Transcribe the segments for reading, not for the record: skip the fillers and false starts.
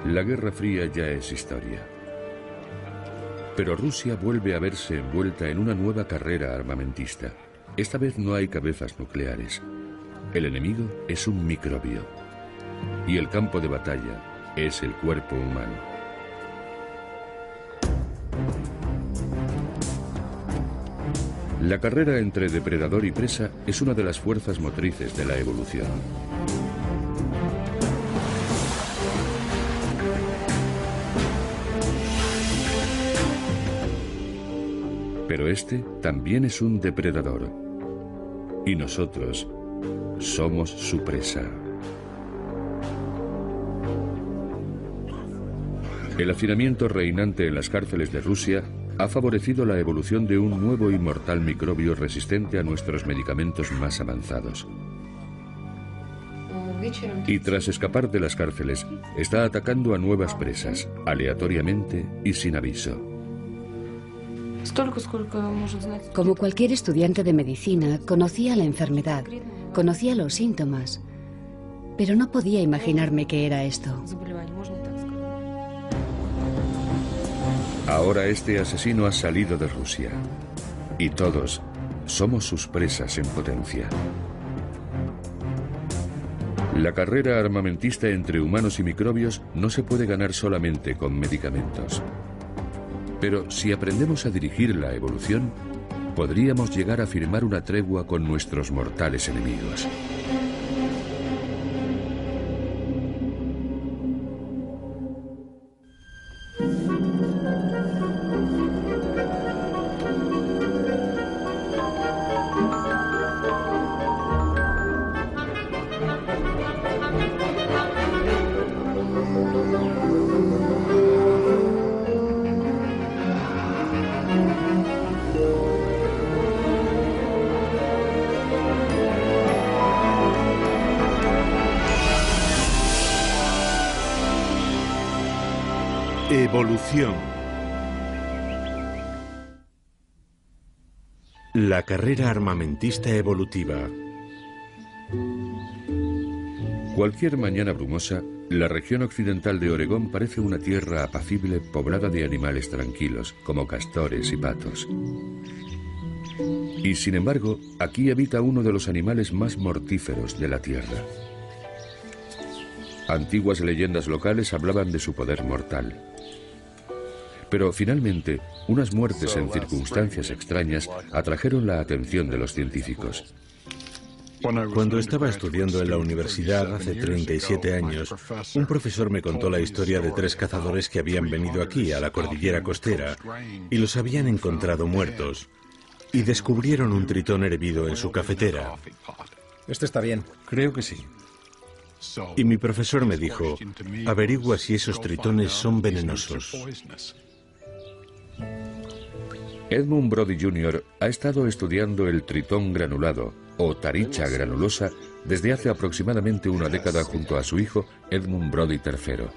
La Guerra Fría ya es historia. Pero Rusia vuelve a verse envuelta en una nueva carrera armamentista. Esta vez no hay cabezas nucleares. El enemigo es un microbio. Y el campo de batalla es el cuerpo humano. La carrera entre depredador y presa es una de las fuerzas motrices de la evolución. Pero este también es un depredador. Y nosotros somos su presa. El hacinamiento reinante en las cárceles de Rusia ha favorecido la evolución de un nuevo y mortal microbio resistente a nuestros medicamentos más avanzados. Y tras escapar de las cárceles, está atacando a nuevas presas, aleatoriamente y sin aviso. Como cualquier estudiante de medicina, conocía la enfermedad, conocía los síntomas, pero no podía imaginarme qué era esto. Ahora este asesino ha salido de Rusia y todos somos sus presas en potencia. La carrera armamentista entre humanos y microbios no se puede ganar solamente con medicamentos. Pero si aprendemos a dirigir la evolución, podríamos llegar a firmar una tregua con nuestros mortales enemigos. Evolución. La carrera armamentista evolutiva. Cualquier mañana brumosa, la región occidental de Oregón parece una tierra apacible poblada de animales tranquilos, como castores y patos. Y sin embargo, aquí habita uno de los animales más mortíferos de la tierra. Antiguas leyendas locales hablaban de su poder mortal. Pero finalmente, unas muertes en circunstancias extrañas atrajeron la atención de los científicos. Cuando estaba estudiando en la universidad hace 37 años, un profesor me contó la historia de 3 cazadores que habían venido aquí, a la cordillera costera, y los habían encontrado muertos, y descubrieron un tritón hervido en su cafetera. Este está bien. Creo que sí. Y mi profesor me dijo, averigua si esos tritones son venenosos. Edmund Brody Jr. ha estado estudiando el tritón granulado, o taricha granulosa, desde hace aproximadamente una década junto a su hijo Edmund Brody III.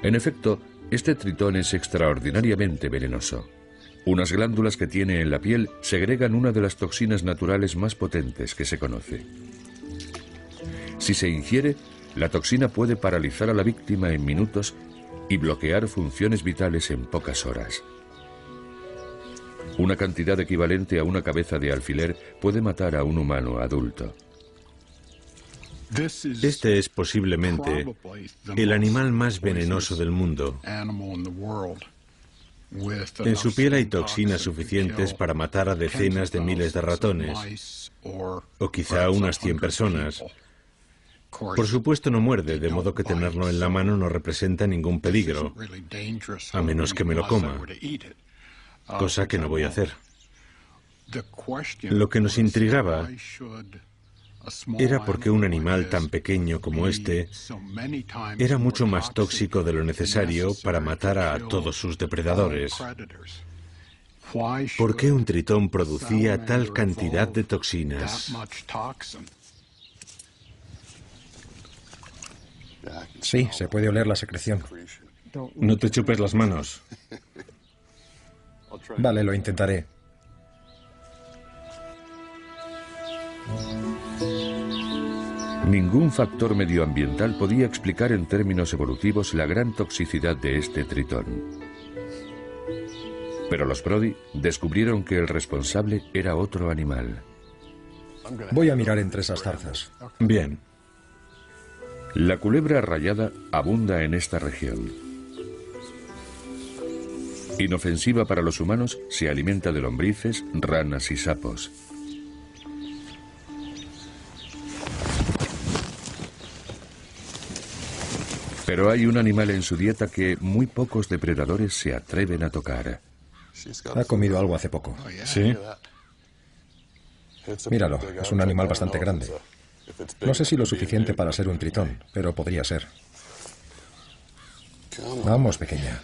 En efecto, este tritón es extraordinariamente venenoso. Unas glándulas que tiene en la piel segregan una de las toxinas naturales más potentes que se conoce. Si se ingiere, la toxina puede paralizar a la víctima en minutos y bloquear funciones vitales en pocas horas. Una cantidad equivalente a una cabeza de alfiler puede matar a un humano adulto. Este es posiblemente el animal más venenoso del mundo. En su piel hay toxinas suficientes para matar a decenas de miles de ratones, o quizá unas 100 personas. Por supuesto no muerde, de modo que tenerlo en la mano no representa ningún peligro, a menos que me lo coma, cosa que no voy a hacer. Lo que nos intrigaba era por qué un animal tan pequeño como este era mucho más tóxico de lo necesario para matar a todos sus depredadores. ¿Por qué un tritón producía tal cantidad de toxinas? Sí, se puede oler la secreción. No te chupes las manos. Vale, lo intentaré. Ningún factor medioambiental podía explicar en términos evolutivos la gran toxicidad de este tritón. Pero los Brody descubrieron que el responsable era otro animal. Voy a mirar entre esas zarzas. Bien. La culebra rayada abunda en esta región. Inofensiva para los humanos, se alimenta de lombrices, ranas y sapos. Pero hay un animal en su dieta que muy pocos depredadores se atreven a tocar. Ha comido algo hace poco. ¿Sí? Míralo, es un animal bastante grande. No sé si lo suficiente para ser un tritón, pero podría ser. Vamos, pequeña.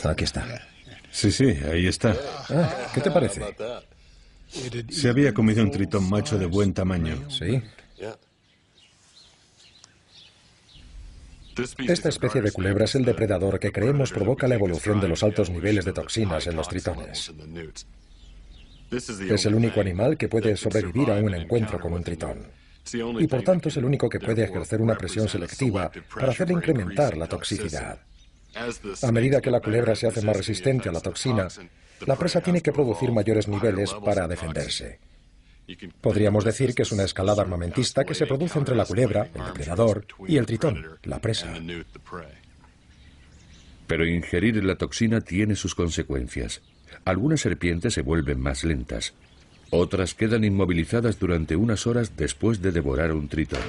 Aquí está. Sí, ahí está. Ah, ¿qué te parece? Se había comido un tritón macho de buen tamaño. Sí. Esta especie de culebra es el depredador que creemos provoca la evolución de los altos niveles de toxinas en los tritones. Es el único animal que puede sobrevivir a un encuentro con un tritón. Y por tanto es el único que puede ejercer una presión selectiva para hacer incrementar la toxicidad. A medida que la culebra se hace más resistente a la toxina, la presa tiene que producir mayores niveles para defenderse. Podríamos decir que es una escalada armamentista que se produce entre la culebra, el depredador, y el tritón, la presa. Pero ingerir la toxina tiene sus consecuencias. Algunas serpientes se vuelven más lentas. Otras quedan inmovilizadas durante unas horas después de devorar un tritón.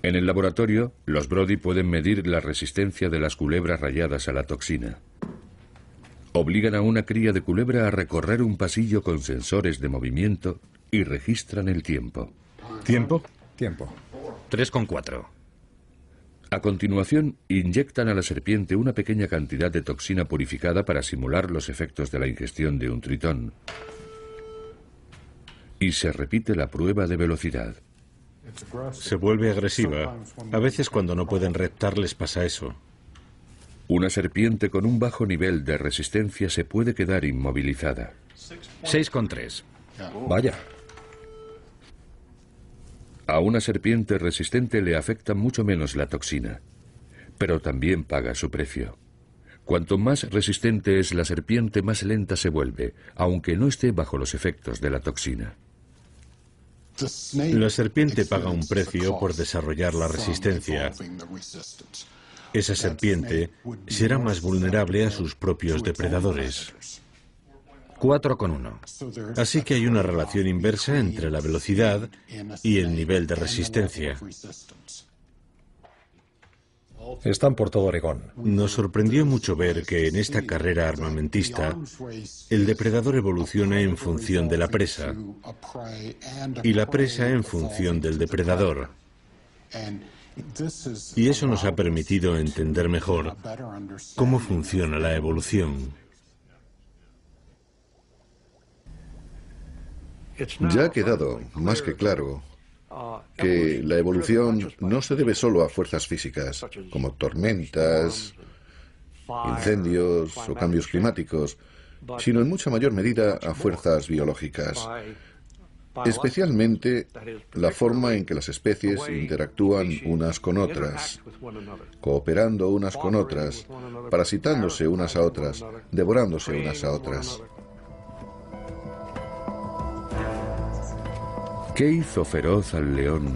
En el laboratorio, los Brody pueden medir la resistencia de las culebras rayadas a la toxina. Obligan a una cría de culebra a recorrer un pasillo con sensores de movimiento y registran el tiempo. ¿Tiempo? Tiempo. 3,4. A continuación, inyectan a la serpiente una pequeña cantidad de toxina purificada para simular los efectos de la ingestión de un tritón. Y se repite la prueba de velocidad. Se vuelve agresiva. A veces cuando no pueden reptar les pasa eso. Una serpiente con un bajo nivel de resistencia se puede quedar inmovilizada. 6,3. Vaya. A una serpiente resistente le afecta mucho menos la toxina, pero también paga su precio. Cuanto más resistente es la serpiente, más lenta se vuelve, aunque no esté bajo los efectos de la toxina. La serpiente paga un precio por desarrollar la resistencia. Esa serpiente será más vulnerable a sus propios depredadores. 4,1. Así que hay una relación inversa entre la velocidad y el nivel de resistencia. Están por todo Oregón. Nos sorprendió mucho ver que en esta carrera armamentista el depredador evoluciona en función de la presa y la presa en función del depredador. Y eso nos ha permitido entender mejor cómo funciona la evolución. Ya ha quedado más que claro que la evolución no se debe solo a fuerzas físicas, como tormentas, incendios o cambios climáticos, sino en mucha mayor medida a fuerzas biológicas, especialmente la forma en que las especies interactúan unas con otras, cooperando unas con otras, parasitándose unas a otras, devorándose unas a otras. ¿Qué hizo feroz al león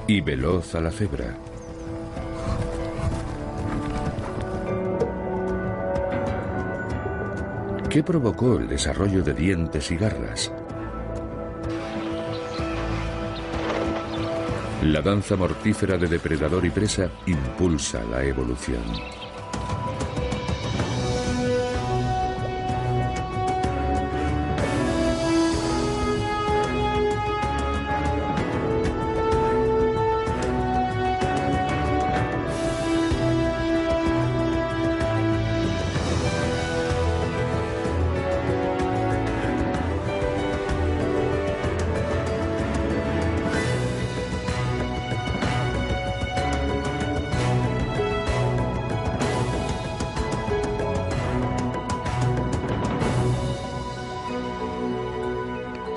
y veloz a la cebra? ¿Qué provocó el desarrollo de dientes y garras? La danza mortífera de depredador y presa impulsa la evolución.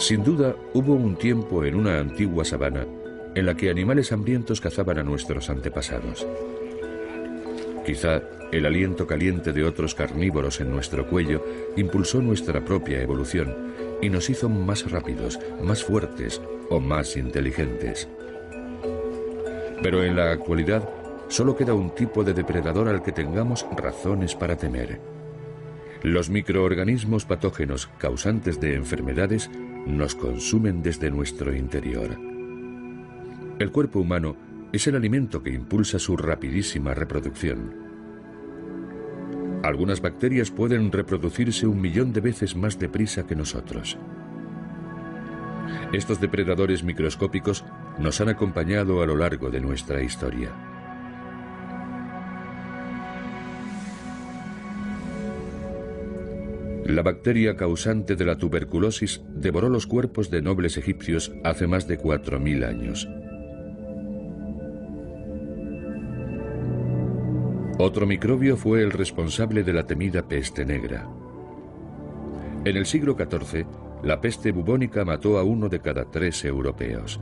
Sin duda, hubo un tiempo en una antigua sabana en la que animales hambrientos cazaban a nuestros antepasados. Quizá el aliento caliente de otros carnívoros en nuestro cuello impulsó nuestra propia evolución y nos hizo más rápidos, más fuertes o más inteligentes. Pero en la actualidad solo queda un tipo de depredador al que tengamos razones para temer. Los microorganismos patógenos causantes de enfermedades nos consumen desde nuestro interior. El cuerpo humano es el alimento que impulsa su rapidísima reproducción. Algunas bacterias pueden reproducirse 1 millón de veces más deprisa que nosotros. Estos depredadores microscópicos nos han acompañado a lo largo de nuestra historia. La bacteria causante de la tuberculosis devoró los cuerpos de nobles egipcios hace más de 4000 años. Otro microbio fue el responsable de la temida peste negra. En el siglo XIV, la peste bubónica mató a 1 de cada 3 europeos.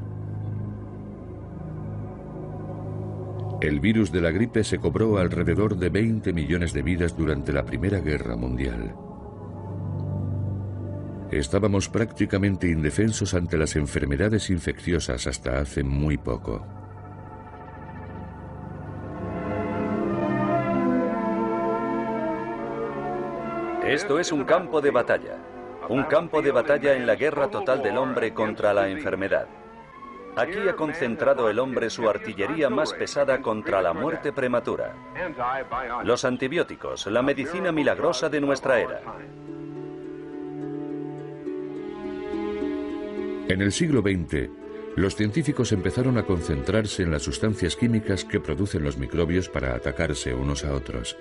El virus de la gripe se cobró alrededor de 20 millones de vidas durante la Primera Guerra Mundial. Estábamos prácticamente indefensos ante las enfermedades infecciosas hasta hace muy poco. Esto es un campo de batalla. Un campo de batalla en la guerra total del hombre contra la enfermedad. Aquí ha concentrado el hombre su artillería más pesada contra la muerte prematura. Los antibióticos, la medicina milagrosa de nuestra era. En el siglo XX, los científicos empezaron a concentrarse en las sustancias químicas que producen los microbios para atacarse unos a otros.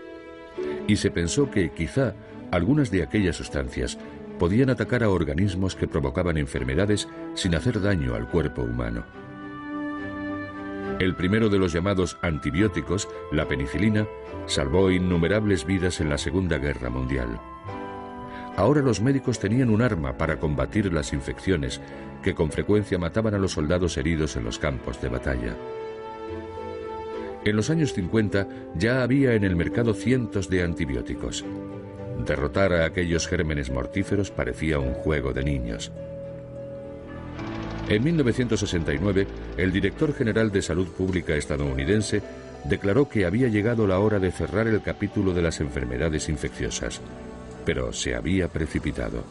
Y se pensó que quizá algunas de aquellas sustancias podían atacar a organismos que provocaban enfermedades sin hacer daño al cuerpo humano. El primero de los llamados antibióticos, la penicilina, salvó innumerables vidas en la Segunda Guerra Mundial. Ahora los médicos tenían un arma para combatir las infecciones que con frecuencia mataban a los soldados heridos en los campos de batalla. En los años 50 ya había en el mercado cientos de antibióticos. Derrotar a aquellos gérmenes mortíferos parecía un juego de niños. En 1969, el director general de Salud Pública estadounidense declaró que había llegado la hora de cerrar el capítulo de las enfermedades infecciosas, pero se había precipitado.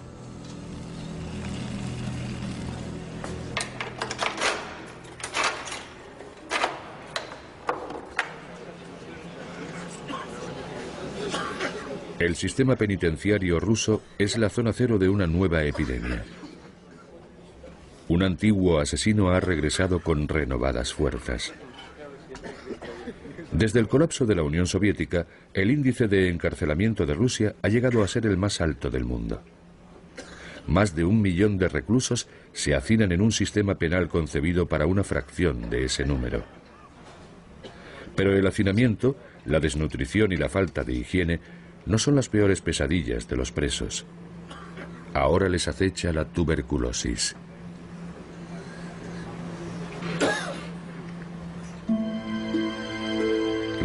El sistema penitenciario ruso es la zona cero de una nueva epidemia. Un antiguo asesino ha regresado con renovadas fuerzas. Desde el colapso de la Unión Soviética, el índice de encarcelamiento de Rusia ha llegado a ser el más alto del mundo. Más de 1 millón de reclusos se hacinan en un sistema penal concebido para una fracción de ese número. Pero el hacinamiento, la desnutrición y la falta de higiene no son las peores pesadillas de los presos. Ahora les acecha la tuberculosis.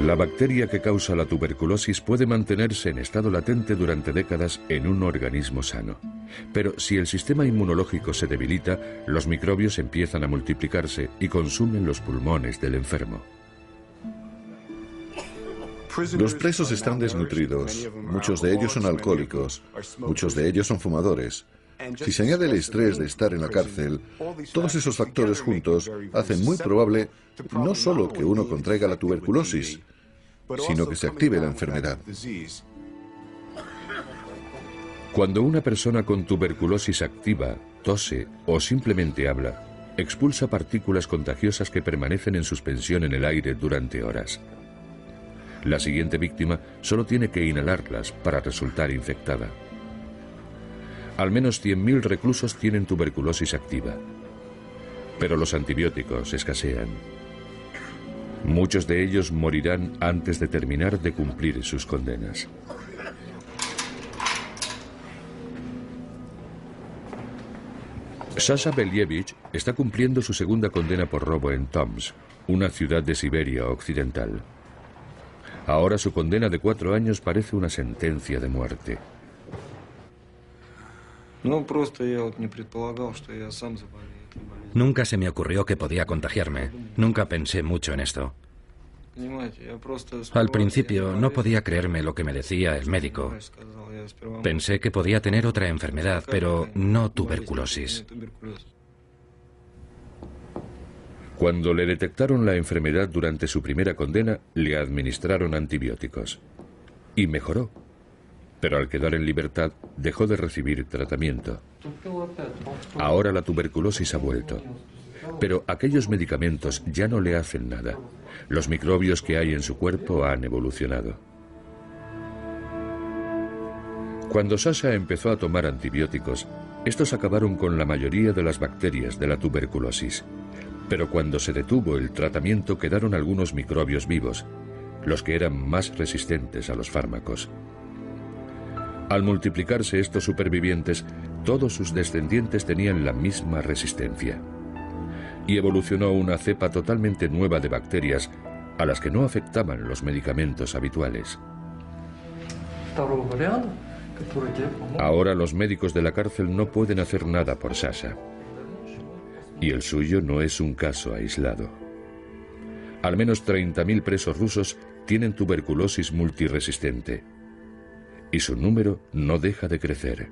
La bacteria que causa la tuberculosis puede mantenerse en estado latente durante décadas en un organismo sano. Pero si el sistema inmunológico se debilita, los microbios empiezan a multiplicarse y consumen los pulmones del enfermo. Los presos están desnutridos, muchos de ellos son alcohólicos, muchos de ellos son fumadores. Si se añade el estrés de estar en la cárcel, todos esos factores juntos hacen muy probable no solo que uno contraiga la tuberculosis, sino que se active la enfermedad. Cuando una persona con tuberculosis activa, tose o simplemente habla, expulsa partículas contagiosas que permanecen en suspensión en el aire durante horas. La siguiente víctima solo tiene que inhalarlas para resultar infectada. Al menos 100.000 reclusos tienen tuberculosis activa. Pero los antibióticos escasean. Muchos de ellos morirán antes de terminar de cumplir sus condenas. Sasha Believich está cumpliendo su segunda condena por robo en Tomsk, una ciudad de Siberia occidental. Ahora su condena de 4 años parece una sentencia de muerte. Nunca se me ocurrió que podía contagiarme. Nunca pensé mucho en esto. Al principio no podía creerme lo que me decía el médico. Pensé que podía tener otra enfermedad, pero no tuberculosis. Cuando le detectaron la enfermedad durante su primera condena, le administraron antibióticos. Y mejoró. Pero al quedar en libertad, dejó de recibir tratamiento. Ahora la tuberculosis ha vuelto. Pero aquellos medicamentos ya no le hacen nada. Los microbios que hay en su cuerpo han evolucionado. Cuando Sasha empezó a tomar antibióticos, estos acabaron con la mayoría de las bacterias de la tuberculosis. Pero cuando se detuvo el tratamiento quedaron algunos microbios vivos, los que eran más resistentes a los fármacos. Al multiplicarse estos supervivientes, todos sus descendientes tenían la misma resistencia. Y evolucionó una cepa totalmente nueva de bacterias a las que no afectaban los medicamentos habituales. Ahora los médicos de la cárcel no pueden hacer nada por Sasha. Y el suyo no es un caso aislado. Al menos 30.000 presos rusos tienen tuberculosis multiresistente. Y su número no deja de crecer.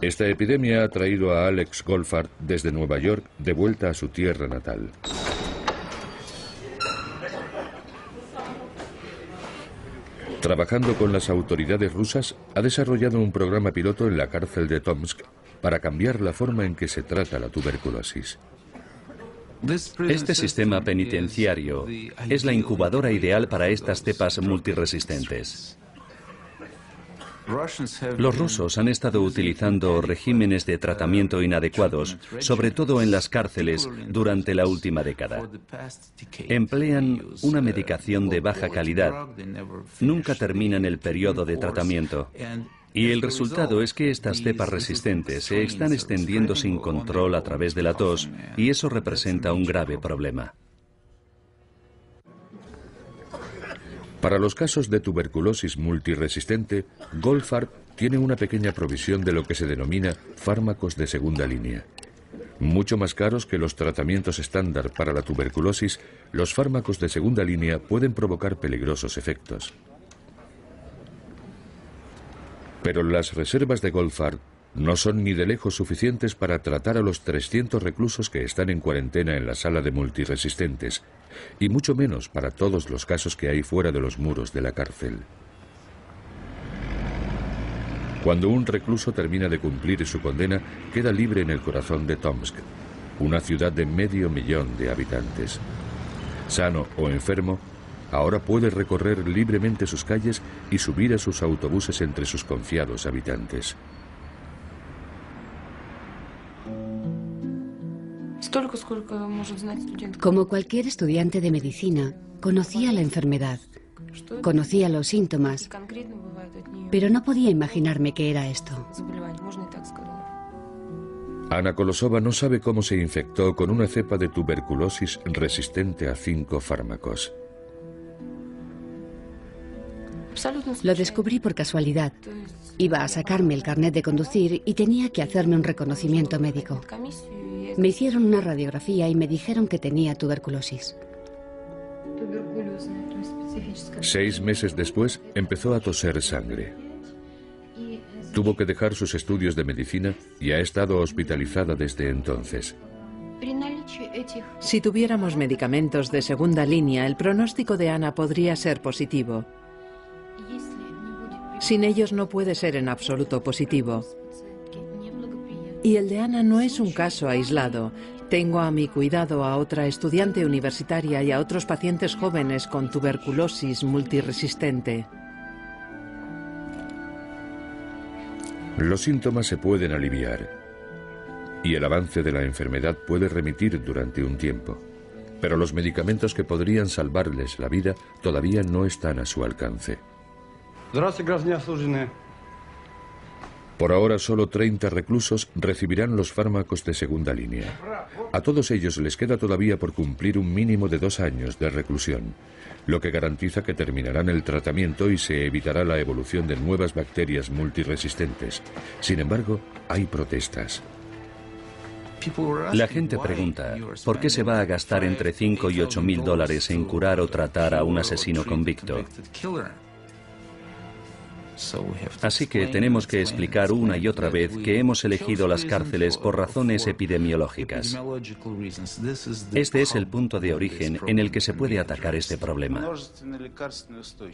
Esta epidemia ha traído a Alex Goldfarb desde Nueva York de vuelta a su tierra natal. Trabajando con las autoridades rusas, ha desarrollado un programa piloto en la cárcel de Tomsk para cambiar la forma en que se trata la tuberculosis. Este sistema penitenciario es la incubadora ideal para estas cepas multiresistentes. Los rusos han estado utilizando regímenes de tratamiento inadecuados, sobre todo en las cárceles, durante la última década. Emplean una medicación de baja calidad. Nunca terminan el periodo de tratamiento. Y el resultado es que estas cepas resistentes se están extendiendo sin control a través de la tos, y eso representa un grave problema. Para los casos de tuberculosis multiresistente, Goldfarb tiene una pequeña provisión de lo que se denomina fármacos de segunda línea. Mucho más caros que los tratamientos estándar para la tuberculosis, los fármacos de segunda línea pueden provocar peligrosos efectos. Pero las reservas de Goldfarb no son ni de lejos suficientes para tratar a los 300 reclusos que están en cuarentena en la sala de multiresistentes, y mucho menos para todos los casos que hay fuera de los muros de la cárcel. Cuando un recluso termina de cumplir su condena, queda libre en el corazón de Tomsk, una ciudad de 500.000 de habitantes. Sano o enfermo, ahora puede recorrer libremente sus calles y subir a sus autobuses entre sus confiados habitantes. Como cualquier estudiante de medicina, conocía la enfermedad, conocía los síntomas, pero no podía imaginarme qué era esto. Ana Kolosova no sabe cómo se infectó con una cepa de tuberculosis resistente a 5 fármacos. Lo descubrí por casualidad. Iba a sacarme el carnet de conducir y tenía que hacerme un reconocimiento médico. Me hicieron una radiografía y me dijeron que tenía tuberculosis. 6 meses después empezó a toser sangre. Tuvo que dejar sus estudios de medicina y ha estado hospitalizada desde entonces. Si tuviéramos medicamentos de segunda línea, el pronóstico de Ana podría ser positivo. Sin ellos no puede ser en absoluto positivo. Y el de Ana no es un caso aislado. Tengo a mi cuidado a otra estudiante universitaria y a otros pacientes jóvenes con tuberculosis multiresistente. Los síntomas se pueden aliviar y el avance de la enfermedad puede remitir durante un tiempo, pero los medicamentos que podrían salvarles la vida todavía no están a su alcance. Por ahora solo 30 reclusos recibirán los fármacos de segunda línea. A todos ellos les queda todavía por cumplir un mínimo de 2 años de reclusión, lo que garantiza que terminarán el tratamiento y se evitará la evolución de nuevas bacterias multiresistentes. Sin embargo, hay protestas. La gente pregunta, ¿por qué se va a gastar entre 5 y 8 mil dólares en curar o tratar a un asesino convicto? Así que tenemos que explicar una y otra vez que hemos elegido las cárceles por razones epidemiológicas. Este es el punto de origen en el que se puede atacar este problema.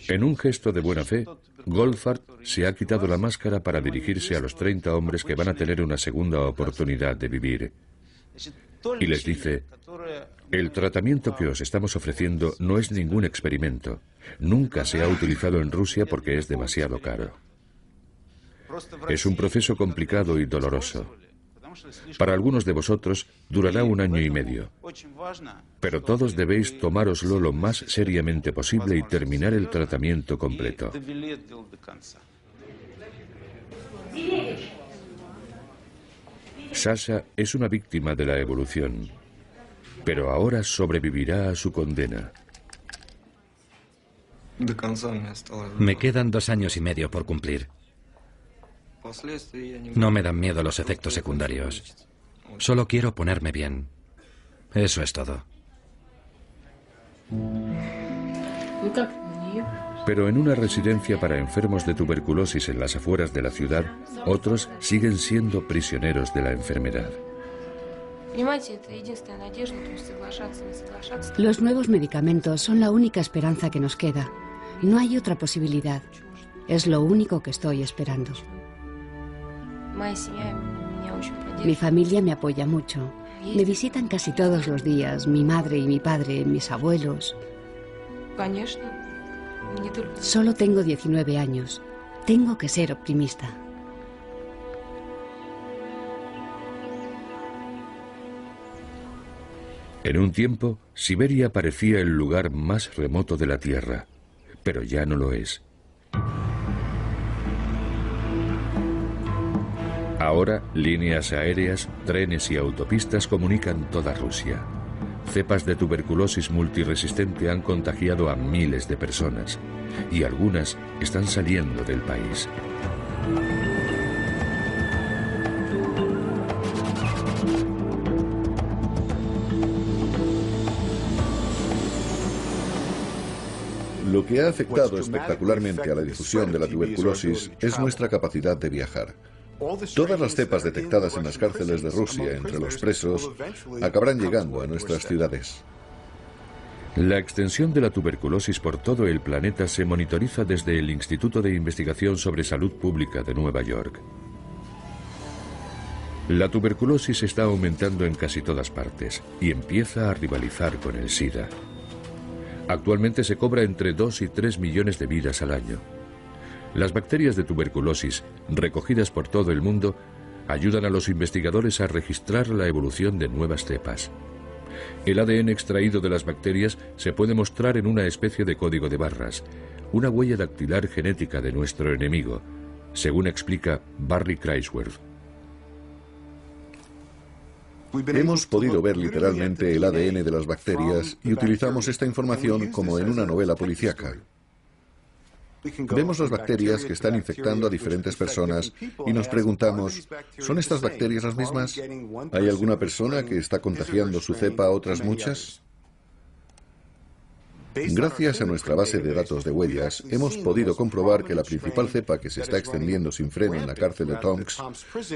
En un gesto de buena fe, Goldfarb se ha quitado la máscara para dirigirse a los 30 hombres que van a tener una segunda oportunidad de vivir. Y les dice: el tratamiento que os estamos ofreciendo no es ningún experimento. Nunca se ha utilizado en Rusia porque es demasiado caro. Es un proceso complicado y doloroso. Para algunos de vosotros durará 1 año y medio. Pero todos debéis tomároslo lo más seriamente posible y terminar el tratamiento completo. Sasha es una víctima de la evolución, pero ahora sobrevivirá a su condena. Me quedan 2 años y medio por cumplir. No me dan miedo los efectos secundarios. Solo quiero ponerme bien. Eso es todo. Pero en una residencia para enfermos de tuberculosis en las afueras de la ciudad, otros siguen siendo prisioneros de la enfermedad. Los nuevos medicamentos son la única esperanza que nos queda. No hay otra posibilidad. Es lo único que estoy esperando. Mi familia me apoya mucho. Me visitan casi todos los días, mi madre y mi padre, mis abuelos. Solo tengo 19 años. Tengo que ser optimista. En un tiempo, Siberia parecía el lugar más remoto de la Tierra, pero ya no lo es. Ahora, líneas aéreas, trenes y autopistas comunican toda Rusia. Cepas de tuberculosis multiresistente han contagiado a miles de personas y algunas están saliendo del país. Lo que ha afectado espectacularmente a la difusión de la tuberculosis es nuestra capacidad de viajar. Todas las cepas detectadas en las cárceles de Rusia entre los presos acabarán llegando a nuestras ciudades. La extensión de la tuberculosis por todo el planeta se monitoriza desde el Instituto de Investigación sobre Salud Pública de Nueva York. La tuberculosis está aumentando en casi todas partes y empieza a rivalizar con el SIDA. Actualmente se cobra entre 2 y 3 millones de vidas al año. Las bacterias de tuberculosis, recogidas por todo el mundo, ayudan a los investigadores a registrar la evolución de nuevas cepas. El ADN extraído de las bacterias se puede mostrar en una especie de código de barras, una huella dactilar genética de nuestro enemigo, según explica Barry Craisworth. Hemos podido ver literalmente el ADN de las bacterias y utilizamos esta información como en una novela policíaca. Vemos las bacterias que están infectando a diferentes personas y nos preguntamos, ¿son estas bacterias las mismas? ¿Hay alguna persona que está contagiando su cepa a otras muchas? Gracias a nuestra base de datos de huellas, hemos podido comprobar que la principal cepa que se está extendiendo sin freno en la cárcel de Tomsk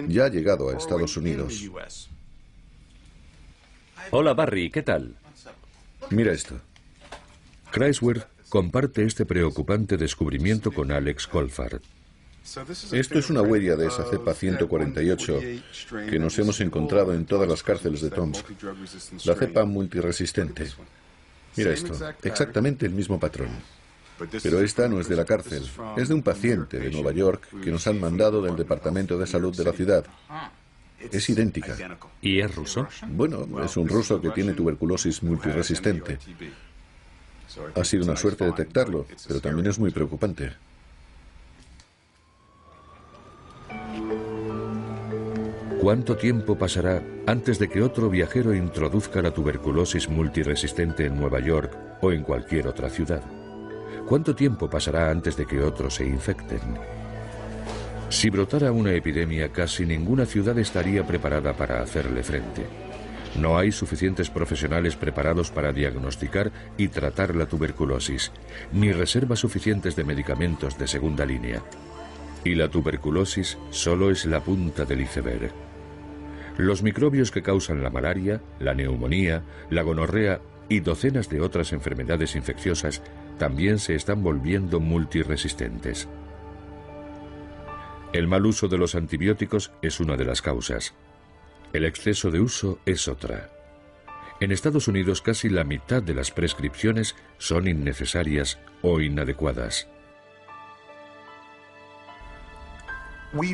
ya ha llegado a Estados Unidos. Hola Barry, ¿qué tal? Mira esto. Craisworth comparte este preocupante descubrimiento con Alex Goldfarb. Esto es una huella de esa cepa 148 que nos hemos encontrado en todas las cárceles de Tomsk, la cepa multiresistente. Mira esto, exactamente el mismo patrón. Pero esta no es de la cárcel, es de un paciente de Nueva York que nos han mandado del Departamento de Salud de la ciudad. Es idéntica. ¿Y es ruso? Bueno, es un ruso que tiene tuberculosis multiresistente. Ha sido una suerte detectarlo, pero también es muy preocupante. ¿Cuánto tiempo pasará antes de que otro viajero introduzca la tuberculosis multiresistente en Nueva York o en cualquier otra ciudad? ¿Cuánto tiempo pasará antes de que otros se infecten? Si brotara una epidemia, casi ninguna ciudad estaría preparada para hacerle frente. No hay suficientes profesionales preparados para diagnosticar y tratar la tuberculosis, ni reservas suficientes de medicamentos de segunda línea. Y la tuberculosis solo es la punta del iceberg. Los microbios que causan la malaria, la neumonía, la gonorrea y docenas de otras enfermedades infecciosas también se están volviendo multiresistentes. El mal uso de los antibióticos es una de las causas. El exceso de uso es otra. En Estados Unidos casi la mitad de las prescripciones son innecesarias o inadecuadas.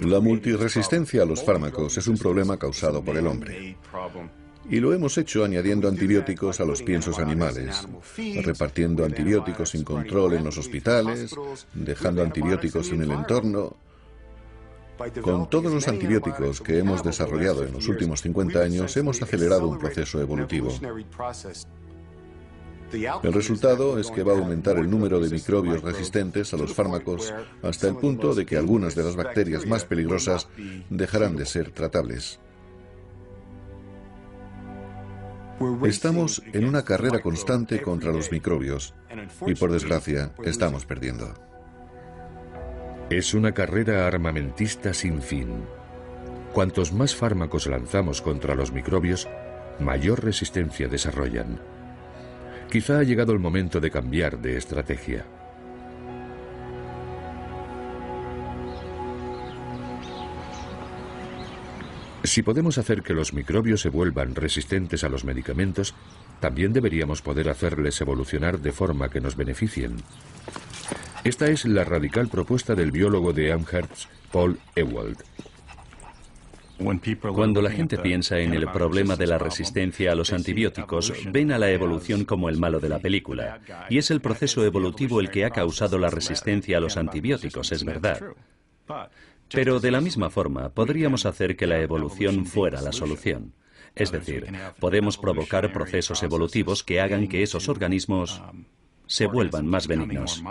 La multiresistencia a los fármacos es un problema causado por el hombre. Y lo hemos hecho añadiendo antibióticos a los piensos animales, repartiendo antibióticos sin control en los hospitales, dejando antibióticos en el entorno. Con todos los antibióticos que hemos desarrollado en los últimos 50 años, hemos acelerado un proceso evolutivo. El resultado es que va a aumentar el número de microbios resistentes a los fármacos hasta el punto de que algunas de las bacterias más peligrosas dejarán de ser tratables. Estamos en una carrera constante contra los microbios y, por desgracia, estamos perdiendo. Es una carrera armamentista sin fin. Cuantos más fármacos lanzamos contra los microbios, mayor resistencia desarrollan. Quizá ha llegado el momento de cambiar de estrategia. Si podemos hacer que los microbios se vuelvan resistentes a los medicamentos, también deberíamos poder hacerles evolucionar de forma que nos beneficien. Esta es la radical propuesta del biólogo de Amherst, Paul Ewald. Cuando la gente piensa en el problema de la resistencia a los antibióticos, ven a la evolución como el malo de la película. Y es el proceso evolutivo el que ha causado la resistencia a los antibióticos, es verdad. Pero de la misma forma, podríamos hacer que la evolución fuera la solución. Es decir, podemos provocar procesos evolutivos que hagan que esos organismos se vuelvan más benignos.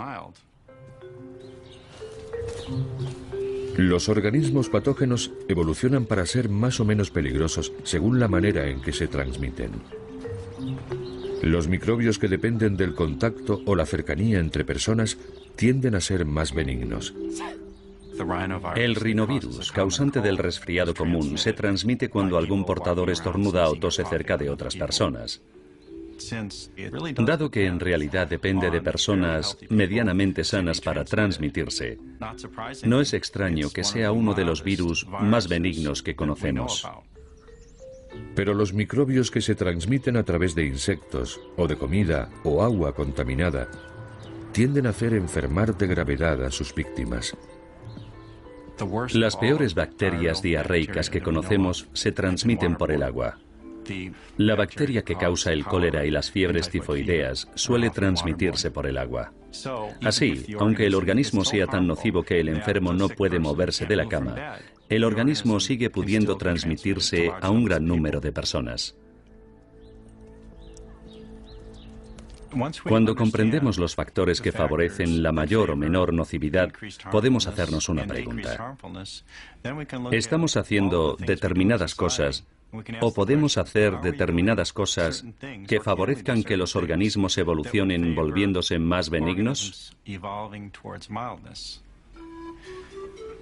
Los organismos patógenos evolucionan para ser más o menos peligrosos según la manera en que se transmiten. Los microbios que dependen del contacto o la cercanía entre personas tienden a ser más benignos. El rinovirus, causante del resfriado común, se transmite cuando algún portador estornuda o tose cerca de otras personas. Dado que en realidad depende de personas medianamente sanas para transmitirse, no es extraño que sea uno de los virus más benignos que conocemos. Pero los microbios que se transmiten a través de insectos, o de comida, o agua contaminada, tienden a hacer enfermar de gravedad a sus víctimas. Las peores bacterias diarreicas que conocemos se transmiten por el agua. La bacteria que causa el cólera y las fiebres tifoideas suele transmitirse por el agua. Así, aunque el organismo sea tan nocivo que el enfermo no puede moverse de la cama, el organismo sigue pudiendo transmitirse a un gran número de personas. Cuando comprendemos los factores que favorecen la mayor o menor nocividad, podemos hacernos una pregunta. ¿Estamos haciendo determinadas cosas o podemos hacer determinadas cosas que favorezcan que los organismos evolucionen volviéndose más benignos?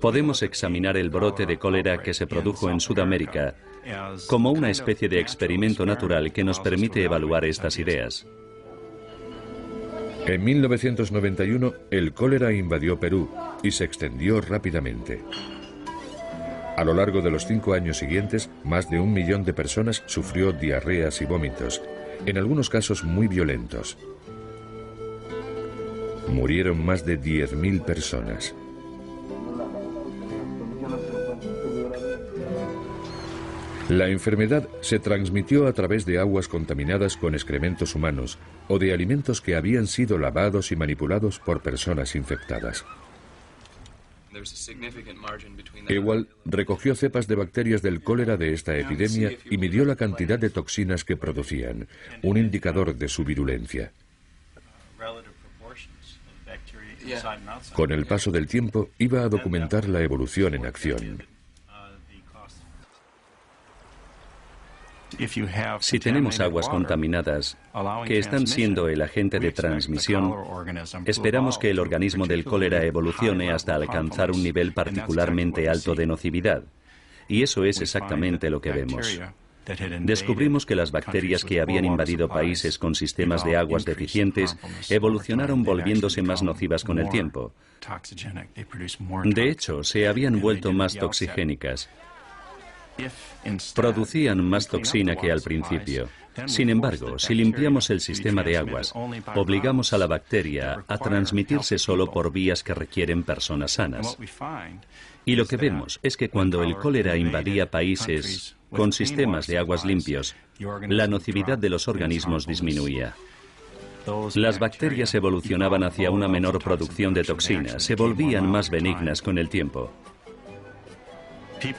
Podemos examinar el brote de cólera que se produjo en Sudamérica como una especie de experimento natural que nos permite evaluar estas ideas. En 1991, el cólera invadió Perú y se extendió rápidamente. A lo largo de los 5 años siguientes, más de 1 millón de personas sufrió diarreas y vómitos, en algunos casos muy violentos. Murieron más de 10.000 personas. La enfermedad se transmitió a través de aguas contaminadas con excrementos humanos o de alimentos que habían sido lavados y manipulados por personas infectadas. Ewald recogió cepas de bacterias del cólera de esta epidemia y midió la cantidad de toxinas que producían, un indicador de su virulencia. Con el paso del tiempo, iba a documentar la evolución en acción. Si tenemos aguas contaminadas que están siendo el agente de transmisión, esperamos que el organismo del cólera evolucione hasta alcanzar un nivel particularmente alto de nocividad. Y eso es exactamente lo que vemos. Descubrimos que las bacterias que habían invadido países con sistemas de aguas deficientes evolucionaron volviéndose más nocivas con el tiempo. De hecho, se habían vuelto más toxigénicas. Producían más toxina que al principio. Sin embargo, si limpiamos el sistema de aguas, obligamos a la bacteria a transmitirse solo por vías que requieren personas sanas. Y lo que vemos es que cuando el cólera invadía países con sistemas de aguas limpios, la nocividad de los organismos disminuía. Las bacterias evolucionaban hacia una menor producción de toxinas, se volvían más benignas con el tiempo.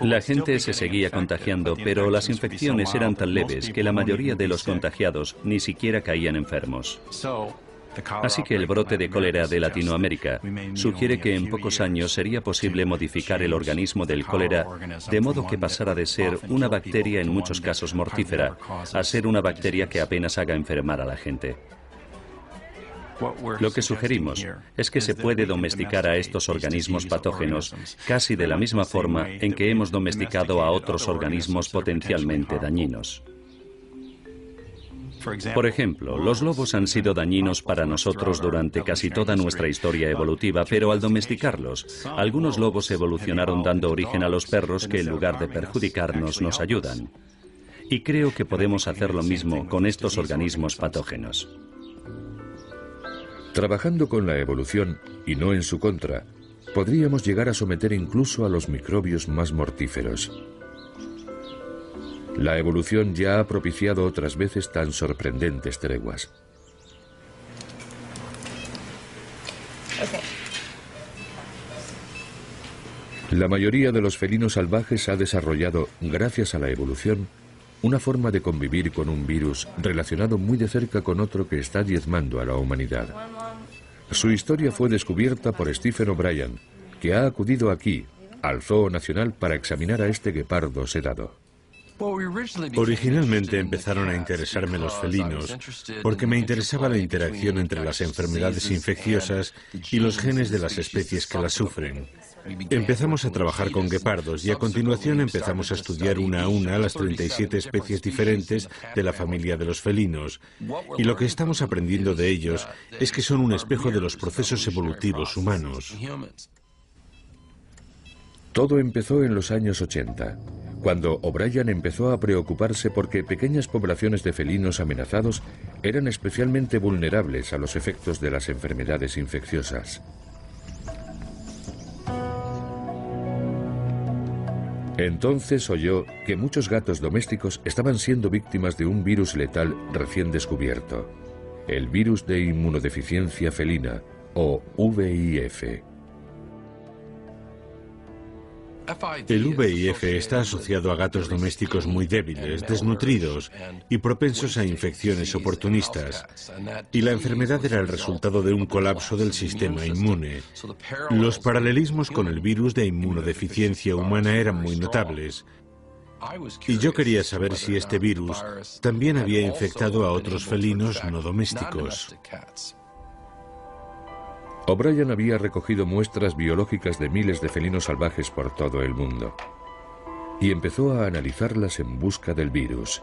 La gente se seguía contagiando, pero las infecciones eran tan leves que la mayoría de los contagiados ni siquiera caían enfermos. Así que el brote de cólera de Latinoamérica sugiere que en pocos años sería posible modificar el organismo del cólera de modo que pasara de ser una bacteria en muchos casos mortífera a ser una bacteria que apenas haga enfermar a la gente. Lo que sugerimos es que se puede domesticar a estos organismos patógenos casi de la misma forma en que hemos domesticado a otros organismos potencialmente dañinos. Por ejemplo, los lobos han sido dañinos para nosotros durante casi toda nuestra historia evolutiva, pero al domesticarlos, algunos lobos evolucionaron dando origen a los perros que en lugar de perjudicarnos nos ayudan. Y creo que podemos hacer lo mismo con estos organismos patógenos. Trabajando con la evolución, y no en su contra, podríamos llegar a someter incluso a los microbios más mortíferos. La evolución ya ha propiciado otras veces tan sorprendentes treguas. La mayoría de los felinos salvajes ha desarrollado, gracias a la evolución, una forma de convivir con un virus relacionado muy de cerca con otro que está diezmando a la humanidad. Su historia fue descubierta por Stephen O'Brien, que ha acudido aquí, al Zoo Nacional, para examinar a este guepardo sedado. Originalmente empezaron a interesarme los felinos porque me interesaba la interacción entre las enfermedades infecciosas y los genes de las especies que las sufren. Empezamos a trabajar con guepardos y a continuación empezamos a estudiar una a una las 37 especies diferentes de la familia de los felinos. Y lo que estamos aprendiendo de ellos es que son un espejo de los procesos evolutivos humanos. Todo empezó en los años 80, cuando O'Brien empezó a preocuparse porque pequeñas poblaciones de felinos amenazados eran especialmente vulnerables a los efectos de las enfermedades infecciosas. Entonces oyó que muchos gatos domésticos estaban siendo víctimas de un virus letal recién descubierto, el virus de inmunodeficiencia felina, o VIF. El VIF está asociado a gatos domésticos muy débiles, desnutridos y propensos a infecciones oportunistas. Y la enfermedad era el resultado de un colapso del sistema inmune. Los paralelismos con el virus de inmunodeficiencia humana eran muy notables. Y yo quería saber si este virus también había infectado a otros felinos no domésticos. O'Brien había recogido muestras biológicas de miles de felinos salvajes por todo el mundo y empezó a analizarlas en busca del virus.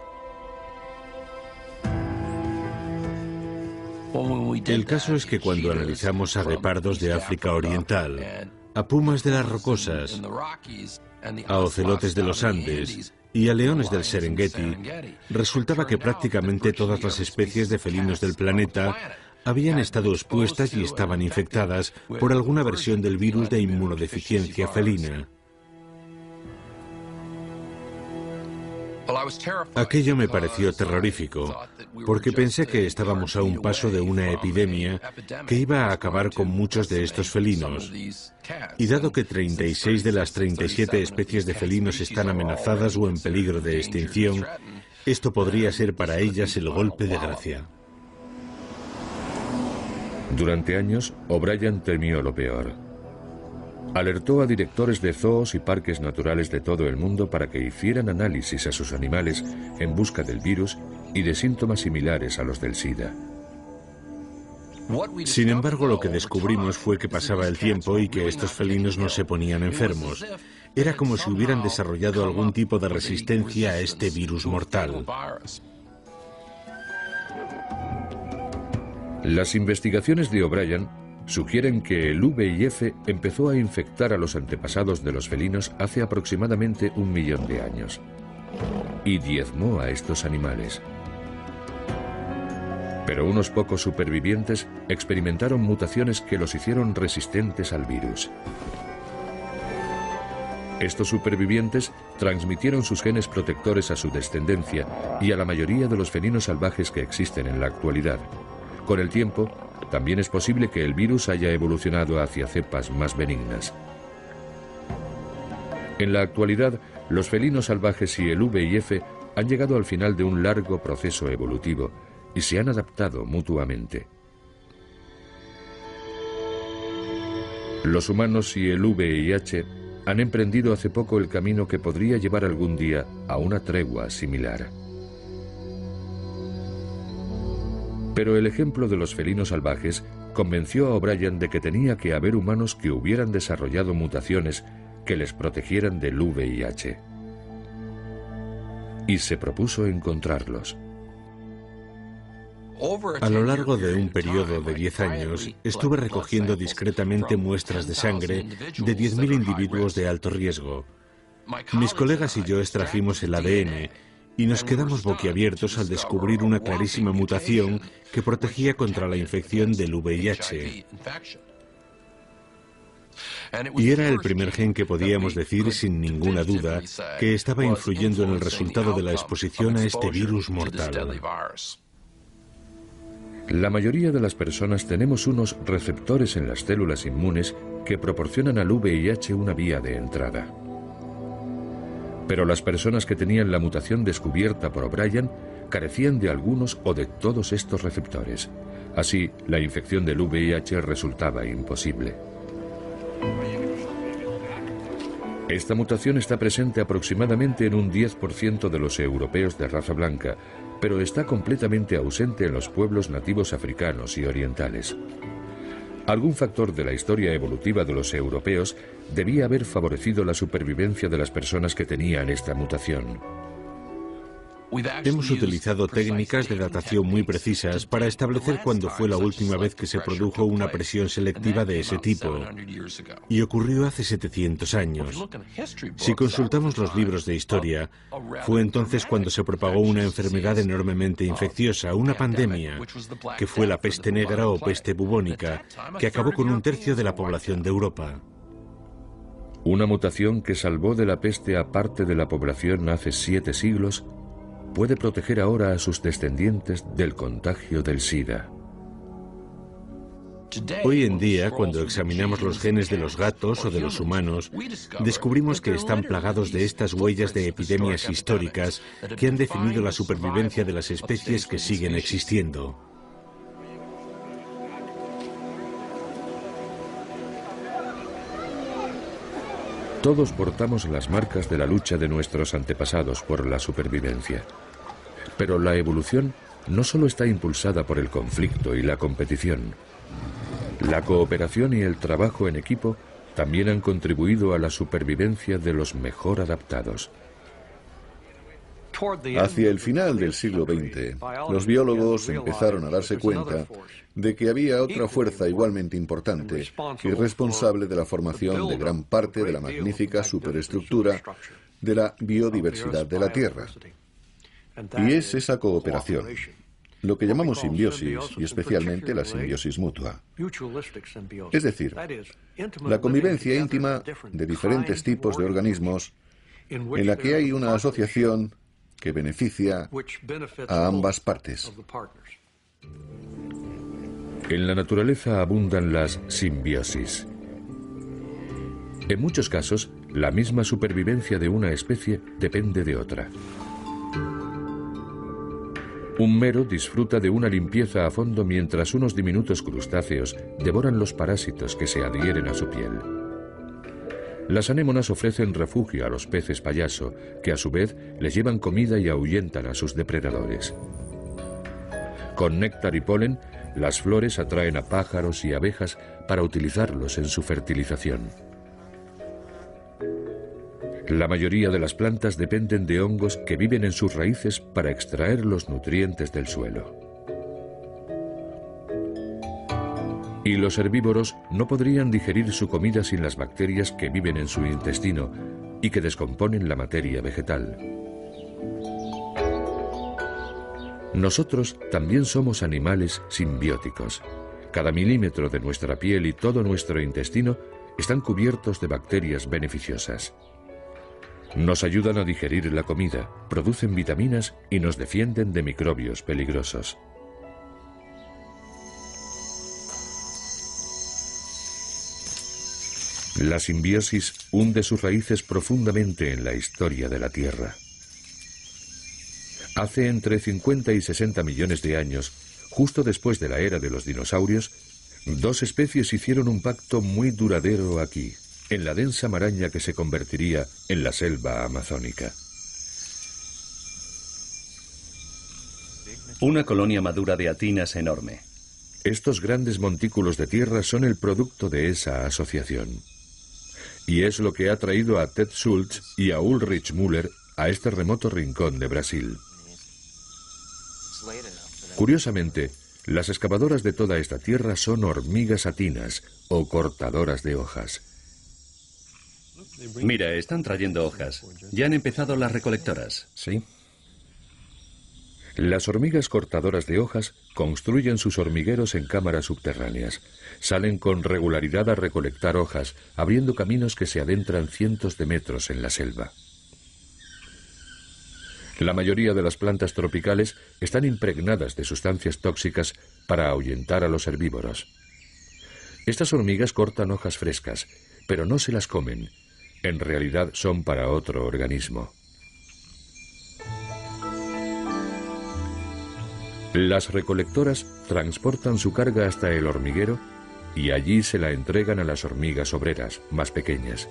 El caso es que cuando analizamos a guepardos de África Oriental, a pumas de las Rocosas, a ocelotes de los Andes y a leones del Serengeti, resultaba que prácticamente todas las especies de felinos del planeta habían estado expuestas y estaban infectadas por alguna versión del virus de inmunodeficiencia felina. Aquello me pareció terrorífico, porque pensé que estábamos a un paso de una epidemia que iba a acabar con muchos de estos felinos. Y dado que 36 de las 37 especies de felinos están amenazadas o en peligro de extinción, esto podría ser para ellas el golpe de gracia. Durante años, O'Brien temió lo peor. Alertó a directores de zoos y parques naturales de todo el mundo para que hicieran análisis a sus animales en busca del virus y de síntomas similares a los del SIDA. Sin embargo, lo que descubrimos fue que pasaba el tiempo y que estos felinos no se ponían enfermos. Era como si hubieran desarrollado algún tipo de resistencia a este virus mortal. Las investigaciones de O'Brien sugieren que el VIF empezó a infectar a los antepasados de los felinos hace aproximadamente 1 millón de años y diezmó a estos animales. Pero unos pocos supervivientes experimentaron mutaciones que los hicieron resistentes al virus. Estos supervivientes transmitieron sus genes protectores a su descendencia y a la mayoría de los felinos salvajes que existen en la actualidad. Con el tiempo, también es posible que el virus haya evolucionado hacia cepas más benignas. En la actualidad, los felinos salvajes y el VIF han llegado al final de un largo proceso evolutivo y se han adaptado mutuamente. Los humanos y el VIH han emprendido hace poco el camino que podría llevar algún día a una tregua similar. Pero el ejemplo de los felinos salvajes convenció a O'Brien de que tenía que haber humanos que hubieran desarrollado mutaciones que les protegieran del VIH. Y se propuso encontrarlos. A lo largo de un periodo de 10 años, estuve recogiendo discretamente muestras de sangre de 10.000 individuos de alto riesgo. Mis colegas y yo extrajimos el ADN y nos quedamos boquiabiertos al descubrir una clarísima mutación que protegía contra la infección del VIH. Y era el primer gen que podíamos decir sin ninguna duda que estaba influyendo en el resultado de la exposición a este virus mortal. La mayoría de las personas tenemos unos receptores en las células inmunes que proporcionan al VIH una vía de entrada. Pero las personas que tenían la mutación descubierta por O'Brien carecían de algunos o de todos estos receptores. Así, la infección del VIH resultaba imposible. Esta mutación está presente aproximadamente en un 10% de los europeos de raza blanca, pero está completamente ausente en los pueblos nativos africanos y orientales. Algún factor de la historia evolutiva de los europeos debía haber favorecido la supervivencia de las personas que tenían esta mutación. Hemos utilizado técnicas de datación muy precisas para establecer cuándo fue la última vez que se produjo una presión selectiva de ese tipo, y ocurrió hace 700 años. Si consultamos los libros de historia, fue entonces cuando se propagó una enfermedad enormemente infecciosa, una pandemia, que fue la peste negra o peste bubónica, que acabó con 1/3 de la población de Europa. Una mutación que salvó de la peste a parte de la población hace 7 siglos puede proteger ahora a sus descendientes del contagio del SIDA. Hoy en día, cuando examinamos los genes de los gatos o de los humanos, descubrimos que están plagados de estas huellas de epidemias históricas que han definido la supervivencia de las especies que siguen existiendo. Todos portamos las marcas de la lucha de nuestros antepasados por la supervivencia. Pero la evolución no solo está impulsada por el conflicto y la competición. La cooperación y el trabajo en equipo también han contribuido a la supervivencia de los mejor adaptados. Hacia el final del siglo XX, los biólogos empezaron a darse cuenta de que había otra fuerza igualmente importante y responsable de la formación de gran parte de la magnífica superestructura de la biodiversidad de la Tierra. Y es esa cooperación, lo que llamamos simbiosis y especialmente la simbiosis mutua. Es decir, la convivencia íntima de diferentes tipos de organismos en la que hay una asociación que beneficia a ambas partes. En la naturaleza abundan las simbiosis. En muchos casos, la misma supervivencia de una especie depende de otra. Un mero disfruta de una limpieza a fondo mientras unos diminutos crustáceos devoran los parásitos que se adhieren a su piel. Las anémonas ofrecen refugio a los peces payaso, que a su vez les llevan comida y ahuyentan a sus depredadores. Con néctar y polen, las flores atraen a pájaros y abejas para utilizarlos en su fertilización. La mayoría de las plantas dependen de hongos que viven en sus raíces para extraer los nutrientes del suelo. Y los herbívoros no podrían digerir su comida sin las bacterias que viven en su intestino y que descomponen la materia vegetal. Nosotros también somos animales simbióticos. Cada milímetro de nuestra piel y todo nuestro intestino están cubiertos de bacterias beneficiosas. Nos ayudan a digerir la comida, producen vitaminas y nos defienden de microbios peligrosos. La simbiosis hunde sus raíces profundamente en la historia de la Tierra. Hace entre 50 y 60 millones de años, justo después de la era de los dinosaurios, dos especies hicieron un pacto muy duradero aquí, en la densa maraña que se convertiría en la selva amazónica. Una colonia madura de atinas enorme. Estos grandes montículos de tierra son el producto de esa asociación. Y es lo que ha traído a Ted Schultz y a Ulrich Müller a este remoto rincón de Brasil. Curiosamente, las excavadoras de toda esta tierra son hormigas atinas o cortadoras de hojas. Mira, están trayendo hojas. Ya han empezado las recolectoras. Sí. Las hormigas cortadoras de hojas construyen sus hormigueros en cámaras subterráneas. Salen con regularidad a recolectar hojas, abriendo caminos que se adentran cientos de metros en la selva. La mayoría de las plantas tropicales están impregnadas de sustancias tóxicas para ahuyentar a los herbívoros. Estas hormigas cortan hojas frescas, pero no se las comen. En realidad son para otro organismo. Las recolectoras transportan su carga hasta el hormiguero y allí se la entregan a las hormigas obreras, más pequeñas.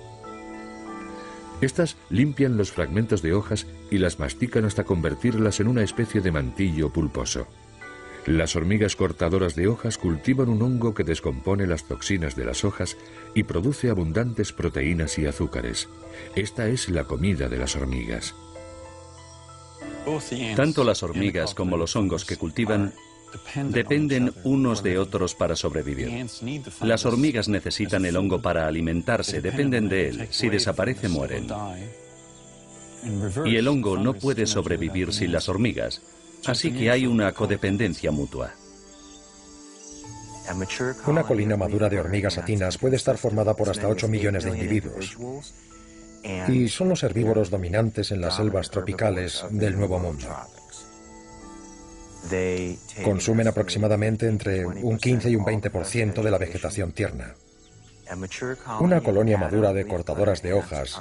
Estas limpian los fragmentos de hojas y las mastican hasta convertirlas en una especie de mantillo pulposo. Las hormigas cortadoras de hojas cultivan un hongo que descompone las toxinas de las hojas y produce abundantes proteínas y azúcares. Esta es la comida de las hormigas. Tanto las hormigas como los hongos que cultivan dependen unos de otros para sobrevivir. Las hormigas necesitan el hongo para alimentarse, dependen de él. Si desaparece, mueren. Y el hongo no puede sobrevivir sin las hormigas, así que hay una codependencia mutua. Una colina madura de hormigas atinas puede estar formada por hasta 8 millones de individuos. Y son los herbívoros dominantes en las selvas tropicales del Nuevo Mundo. Consumen aproximadamente entre un 15 y un 20% de la vegetación tierna. Una colonia madura de cortadoras de hojas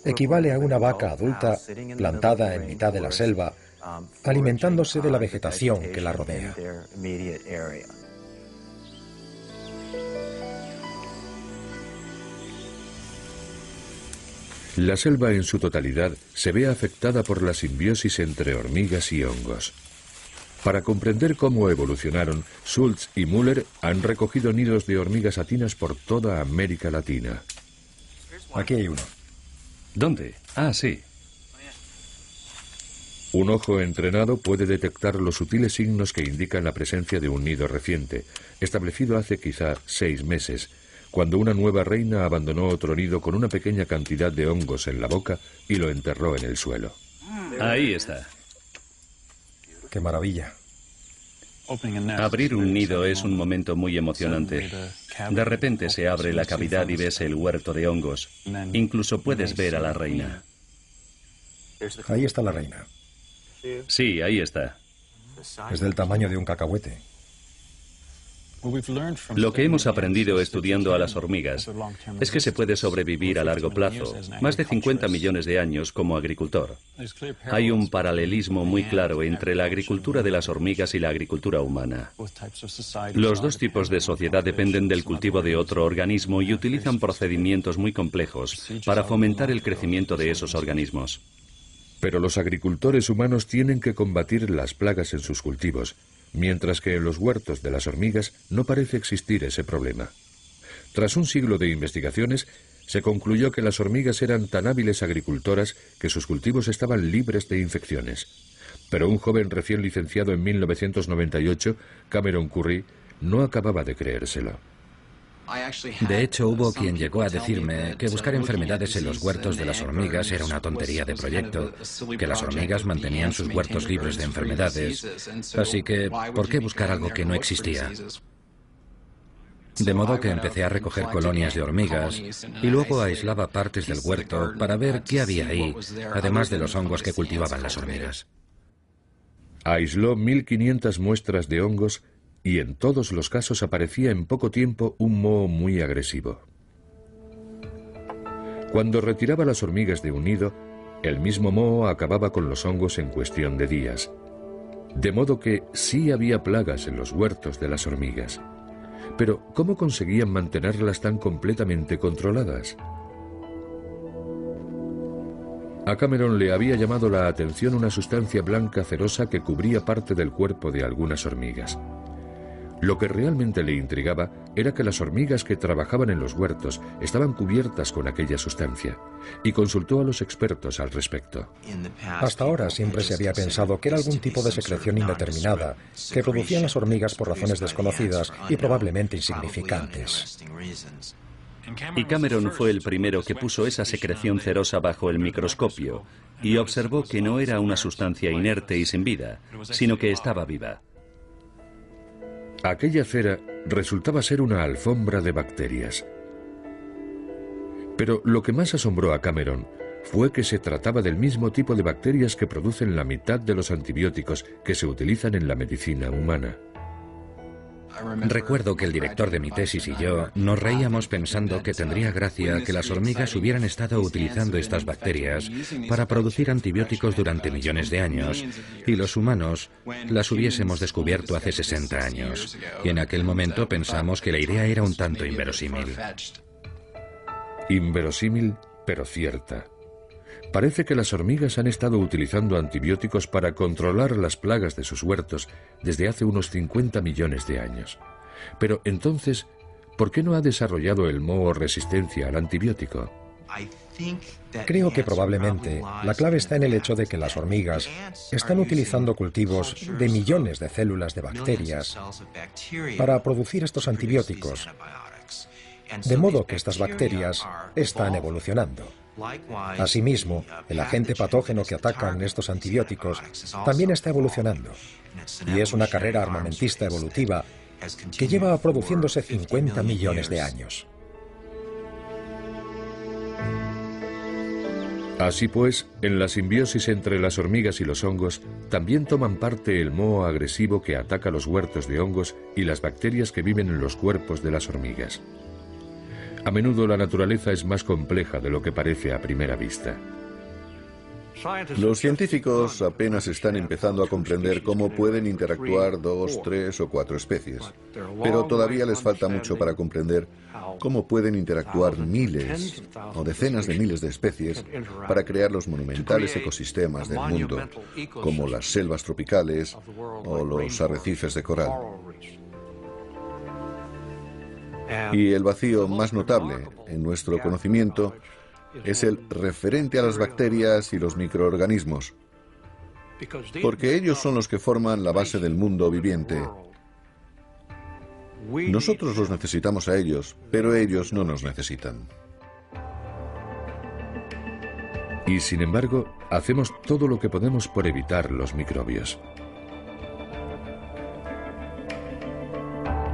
equivale a una vaca adulta plantada en mitad de la selva, alimentándose de la vegetación que la rodea. La selva en su totalidad se ve afectada por la simbiosis entre hormigas y hongos. Para comprender cómo evolucionaron, Schultz y Müller han recogido nidos de hormigas atinas por toda América Latina. Aquí hay uno. ¿Dónde? Ah, sí. Un ojo entrenado puede detectar los sutiles signos que indican la presencia de un nido reciente, establecido hace quizá 6 meses, cuando una nueva reina abandonó otro nido con una pequeña cantidad de hongos en la boca y lo enterró en el suelo. Ahí está. ¡Qué maravilla! Abrir un nido es un momento muy emocionante. De repente se abre la cavidad y ves el huerto de hongos. Incluso puedes ver a la reina. Ahí está la reina. Sí, ahí está. Es del tamaño de un cacahuete. Lo que hemos aprendido estudiando a las hormigas es que se puede sobrevivir a largo plazo, más de 50 millones de años como agricultor. Hay un paralelismo muy claro entre la agricultura de las hormigas y la agricultura humana. Los dos tipos de sociedad dependen del cultivo de otro organismo y utilizan procedimientos muy complejos para fomentar el crecimiento de esos organismos. Pero los agricultores humanos tienen que combatir las plagas en sus cultivos, mientras que en los huertos de las hormigas no parece existir ese problema. Tras un siglo de investigaciones, se concluyó que las hormigas eran tan hábiles agricultoras que sus cultivos estaban libres de infecciones. Pero un joven recién licenciado en 1998, Cameron Curry, no acababa de creérselo. De hecho, hubo quien llegó a decirme que buscar enfermedades en los huertos de las hormigas era una tontería de proyecto, que las hormigas mantenían sus huertos libres de enfermedades, así que, ¿por qué buscar algo que no existía? De modo que empecé a recoger colonias de hormigas y luego aislaba partes del huerto para ver qué había ahí, además de los hongos que cultivaban las hormigas. Aisló 1.500 muestras de hongos y en todos los casos aparecía en poco tiempo un moho muy agresivo. Cuando retiraba las hormigas de un nido, el mismo moho acababa con los hongos en cuestión de días. De modo que sí había plagas en los huertos de las hormigas. Pero ¿cómo conseguían mantenerlas tan completamente controladas? A Cameron le había llamado la atención una sustancia blanca cerosa que cubría parte del cuerpo de algunas hormigas. Lo que realmente le intrigaba era que las hormigas que trabajaban en los huertos estaban cubiertas con aquella sustancia, y consultó a los expertos al respecto. Hasta ahora siempre se había pensado que era algún tipo de secreción indeterminada que producían las hormigas por razones desconocidas y probablemente insignificantes. Y Cameron fue el primero que puso esa secreción cerosa bajo el microscopio y observó que no era una sustancia inerte y sin vida, sino que estaba viva. Aquella cera resultaba ser una alfombra de bacterias. Pero lo que más asombró a Cameron fue que se trataba del mismo tipo de bacterias que producen la mitad de los antibióticos que se utilizan en la medicina humana. Recuerdo que el director de mi tesis y yo nos reíamos pensando que tendría gracia que las hormigas hubieran estado utilizando estas bacterias para producir antibióticos durante millones de años y los humanos las hubiésemos descubierto hace 60 años. Y en aquel momento pensamos que la idea era un tanto inverosímil. Inverosímil, pero cierta. Parece que las hormigas han estado utilizando antibióticos para controlar las plagas de sus huertos desde hace unos 50 millones de años. Pero entonces, ¿por qué no ha desarrollado el moho resistencia al antibiótico? Creo que probablemente la clave está en el hecho de que las hormigas están utilizando cultivos de millones de células de bacterias para producir estos antibióticos, de modo que estas bacterias están evolucionando. Asimismo, el agente patógeno que atacan estos antibióticos también está evolucionando, y es una carrera armamentista evolutiva que lleva produciéndose 50 millones de años. Así pues, en la simbiosis entre las hormigas y los hongos, también toman parte el moho agresivo que ataca los huertos de hongos y las bacterias que viven en los cuerpos de las hormigas. A menudo la naturaleza es más compleja de lo que parece a primera vista. Los científicos apenas están empezando a comprender cómo pueden interactuar 2, 3 o 4 especies, pero todavía les falta mucho para comprender cómo pueden interactuar miles o decenas de miles de especies para crear los monumentales ecosistemas del mundo, como las selvas tropicales o los arrecifes de coral. Y el vacío más notable en nuestro conocimiento es el referente a las bacterias y los microorganismos, porque ellos son los que forman la base del mundo viviente. Nosotros los necesitamos a ellos, pero ellos no nos necesitan. Y sin embargo, hacemos todo lo que podemos por evitar los microbios.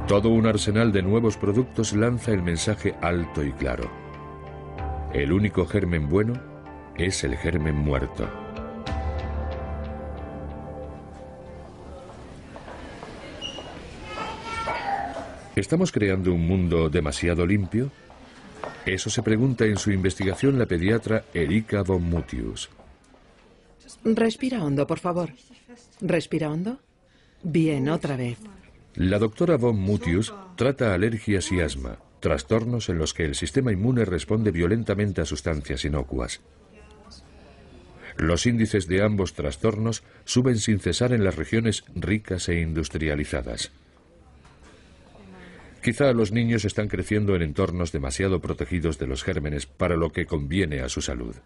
Todo un arsenal de nuevos productos lanza el mensaje alto y claro. El único germen bueno es el germen muerto. ¿Estamos creando un mundo demasiado limpio? Eso se pregunta en su investigación la pediatra Erika von Mutius. Respira hondo, por favor. Respira hondo. Bien, otra vez. La doctora von Mutius trata alergias y asma, trastornos en los que el sistema inmune responde violentamente a sustancias inocuas. Los índices de ambos trastornos suben sin cesar en las regiones ricas e industrializadas. Quizá los niños están creciendo en entornos demasiado protegidos de los gérmenes para lo que conviene a su salud.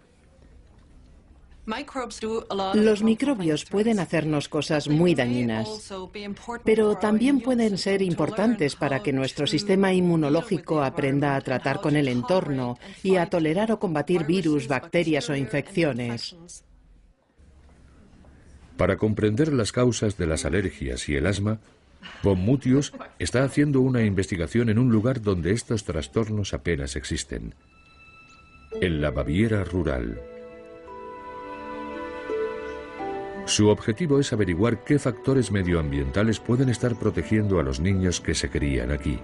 Los microbios pueden hacernos cosas muy dañinas, pero también pueden ser importantes para que nuestro sistema inmunológico aprenda a tratar con el entorno y a tolerar o combatir virus, bacterias o infecciones. Para comprender las causas de las alergias y el asma, von Mutius está haciendo una investigación en un lugar donde estos trastornos apenas existen, en la Baviera rural. Su objetivo es averiguar qué factores medioambientales pueden estar protegiendo a los niños que se crían aquí.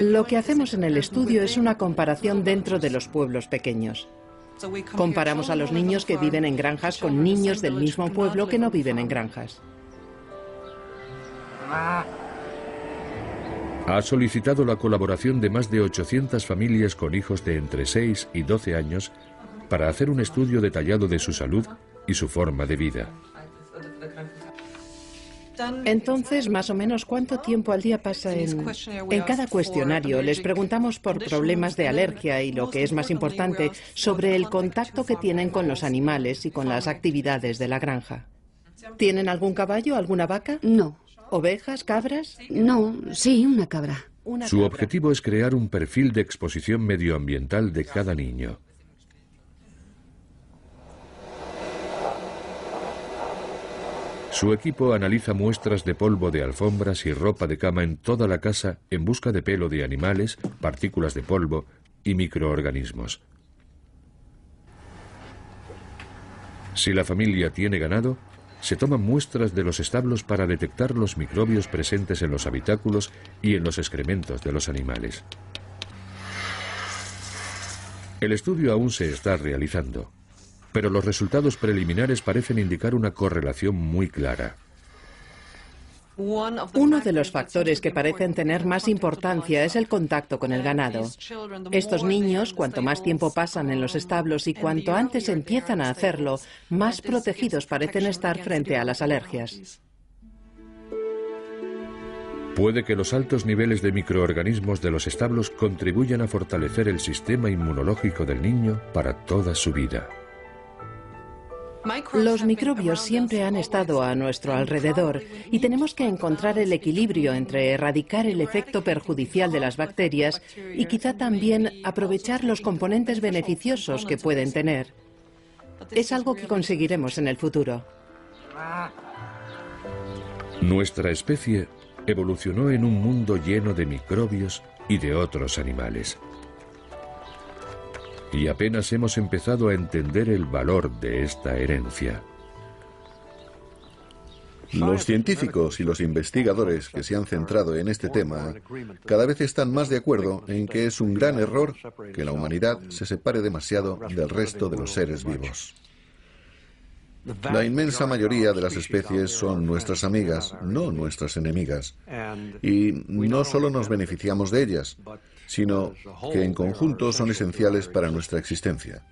Lo que hacemos en el estudio es una comparación dentro de los pueblos pequeños. Comparamos a los niños que viven en granjas con niños del mismo pueblo que no viven en granjas. Ha solicitado la colaboración de más de 800 familias con hijos de entre 6 y 12 años para hacer un estudio detallado de su salud y su forma de vida. Entonces, más o menos, ¿cuánto tiempo al día pasa en cada cuestionario? Les preguntamos por problemas de alergia y, lo que es más importante, sobre el contacto que tienen con los animales y con las actividades de la granja. ¿Tienen algún caballo, alguna vaca? No. ¿Ovejas, cabras? No, sí, una cabra. Su objetivo es crear un perfil de exposición medioambiental de cada niño. Su equipo analiza muestras de polvo de alfombras y ropa de cama en toda la casa en busca de pelo de animales, partículas de polvo y microorganismos. Si la familia tiene ganado, se toman muestras de los establos para detectar los microbios presentes en los habitáculos y en los excrementos de los animales. El estudio aún se está realizando, pero los resultados preliminares parecen indicar una correlación muy clara. Uno de los factores que parecen tener más importancia es el contacto con el ganado. Estos niños, cuanto más tiempo pasan en los establos y cuanto antes empiezan a hacerlo, más protegidos parecen estar frente a las alergias. Puede que los altos niveles de microorganismos de los establos contribuyan a fortalecer el sistema inmunológico del niño para toda su vida. Los microbios siempre han estado a nuestro alrededor y tenemos que encontrar el equilibrio entre erradicar el efecto perjudicial de las bacterias y quizá también aprovechar los componentes beneficiosos que pueden tener. Es algo que conseguiremos en el futuro. Nuestra especie evolucionó en un mundo lleno de microbios y de otros animales. Y apenas hemos empezado a entender el valor de esta herencia. Los científicos y los investigadores que se han centrado en este tema cada vez están más de acuerdo en que es un gran error que la humanidad se separe demasiado del resto de los seres vivos. La inmensa mayoría de las especies son nuestras amigas, no nuestras enemigas. Y no solo nos beneficiamos de ellas, sino que en conjunto son esenciales para nuestra existencia.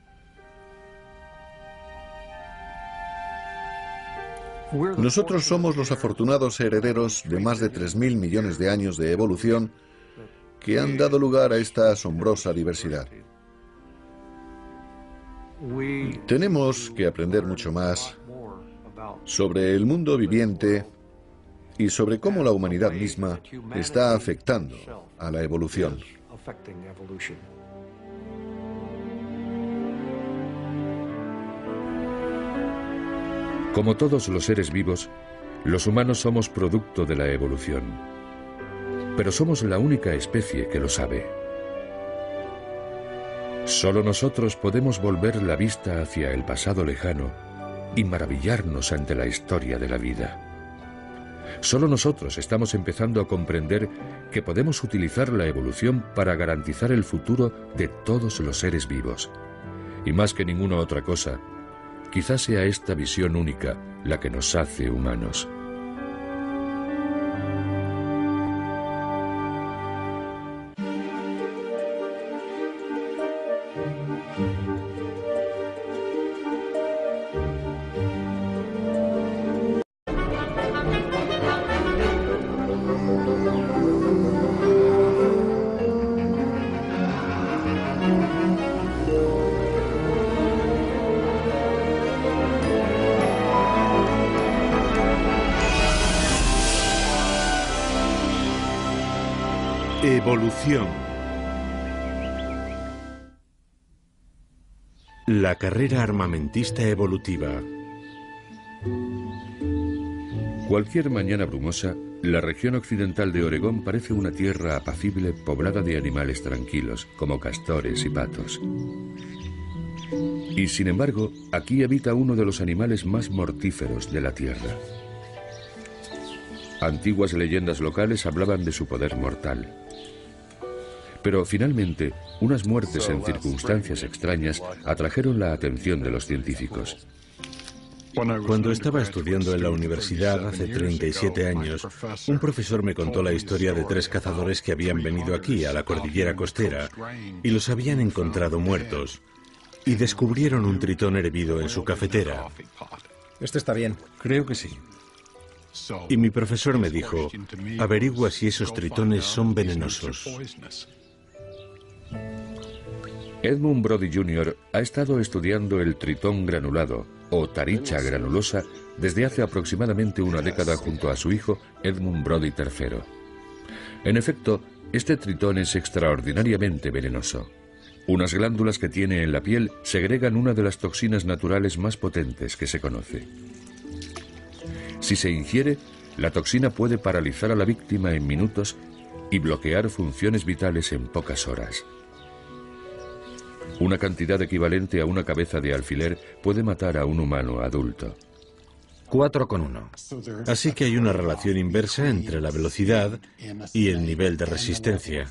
Nosotros somos los afortunados herederos de más de 3.000 millones de años de evolución que han dado lugar a esta asombrosa diversidad. Tenemos que aprender mucho más sobre el mundo viviente y sobre cómo la humanidad misma está afectando a la evolución. Como todos los seres vivos, los humanos somos producto de la evolución. Pero somos la única especie que lo sabe. Solo nosotros podemos volver la vista hacia el pasado lejano y maravillarnos ante la historia de la vida. Solo nosotros estamos empezando a comprender que podemos utilizar la evolución para garantizar el futuro de todos los seres vivos. Y más que ninguna otra cosa, quizás sea esta visión única la que nos hace humanos. Evolución. La carrera armamentista evolutiva. Cualquier mañana brumosa, la región occidental de Oregón parece una tierra apacible poblada de animales tranquilos, como castores y patos. Y sin embargo, aquí habita uno de los animales más mortíferos de la tierra. Antiguas leyendas locales hablaban de su poder mortal. Pero finalmente, unas muertes en circunstancias extrañas atrajeron la atención de los científicos. Cuando estaba estudiando en la universidad hace 37 años, un profesor me contó la historia de 3 cazadores que habían venido aquí, a la cordillera costera, y los habían encontrado muertos, y descubrieron un tritón hervido en su cafetera. Este está bien. Creo que sí. Y mi profesor me dijo, averigua si esos tritones son venenosos. Edmund Brody Jr. ha estado estudiando el tritón granulado, o Taricha granulosa, desde hace aproximadamente una década junto a su hijo Edmund Brody III. En efecto, este tritón es extraordinariamente venenoso. Unas glándulas que tiene en la piel segregan una de las toxinas naturales más potentes que se conoce. Si se ingiere, la toxina puede paralizar a la víctima en minutos y bloquear funciones vitales en pocas horas. Una cantidad equivalente a una cabeza de alfiler puede matar a un humano adulto. 4:1. Así que hay una relación inversa entre la velocidad y el nivel de resistencia.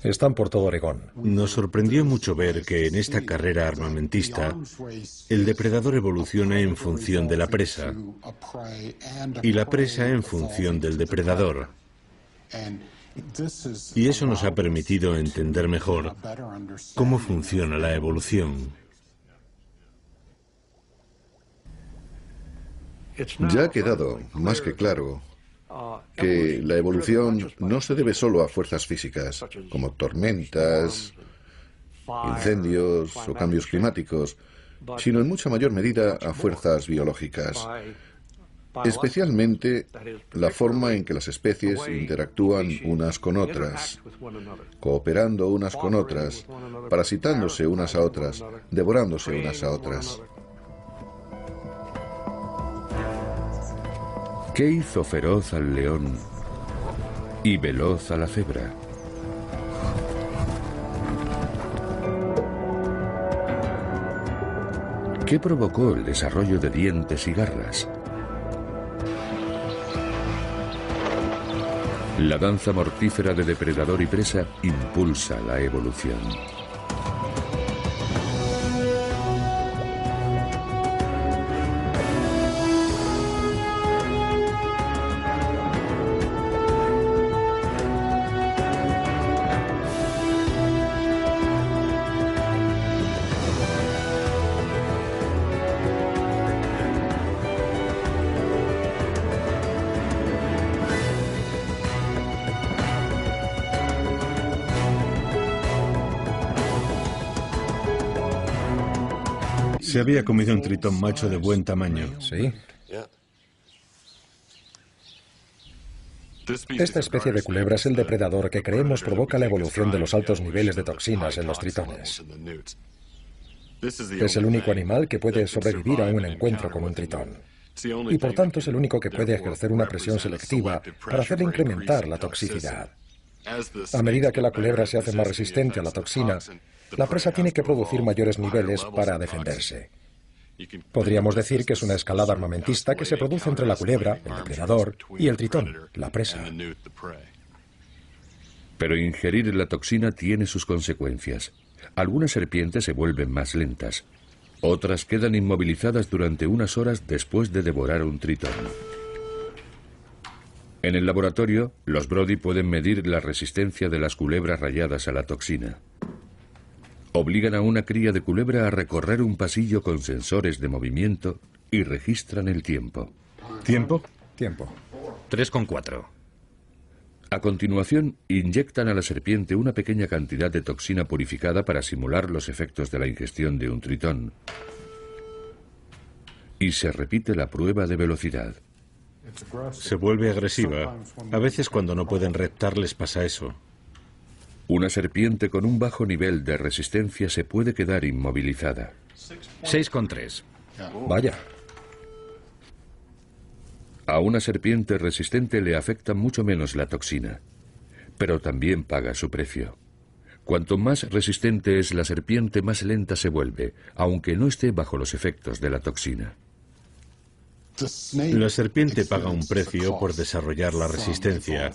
Están por todo Oregón. Nos sorprendió mucho ver que en esta carrera armamentista el depredador evoluciona en función de la presa y la presa en función del depredador. Y eso nos ha permitido entender mejor cómo funciona la evolución. Ya ha quedado más que claro que la evolución no se debe solo a fuerzas físicas, como tormentas, incendios o cambios climáticos, sino en mucha mayor medida a fuerzas biológicas. Especialmente la forma en que las especies interactúan unas con otras, cooperando unas con otras, parasitándose unas a otras, devorándose unas a otras. ¿Qué hizo feroz al león y veloz a la cebra? ¿Qué provocó el desarrollo de dientes y garras? La danza mortífera de depredador y presa impulsa la evolución. Se había comido un tritón macho de buen tamaño. Sí. Esta especie de culebra es el depredador que creemos provoca la evolución de los altos niveles de toxinas en los tritones. Es el único animal que puede sobrevivir a un encuentro con un tritón. Y por tanto es el único que puede ejercer una presión selectiva para hacer incrementar la toxicidad. A medida que la culebra se hace más resistente a la toxina, la presa tiene que producir mayores niveles para defenderse. Podríamos decir que es una escalada armamentista que se produce entre la culebra, el depredador, y el tritón, la presa. Pero ingerir la toxina tiene sus consecuencias. Algunas serpientes se vuelven más lentas. Otras quedan inmovilizadas durante unas horas después de devorar un tritón. En el laboratorio, los Brody pueden medir la resistencia de las culebras rayadas a la toxina. Obligan a una cría de culebra a recorrer un pasillo con sensores de movimiento y registran el tiempo. ¿Tiempo? Tiempo. 3,4. A continuación, inyectan a la serpiente una pequeña cantidad de toxina purificada para simular los efectos de la ingestión de un tritón. Y se repite la prueba de velocidad. Se vuelve agresiva. A veces cuando no pueden reptar les pasa eso. Una serpiente con un bajo nivel de resistencia se puede quedar inmovilizada. 6,3. Vaya. A una serpiente resistente le afecta mucho menos la toxina, pero también paga su precio. Cuanto más resistente es la serpiente, más lenta se vuelve, aunque no esté bajo los efectos de la toxina. La serpiente paga un precio por desarrollar la resistencia.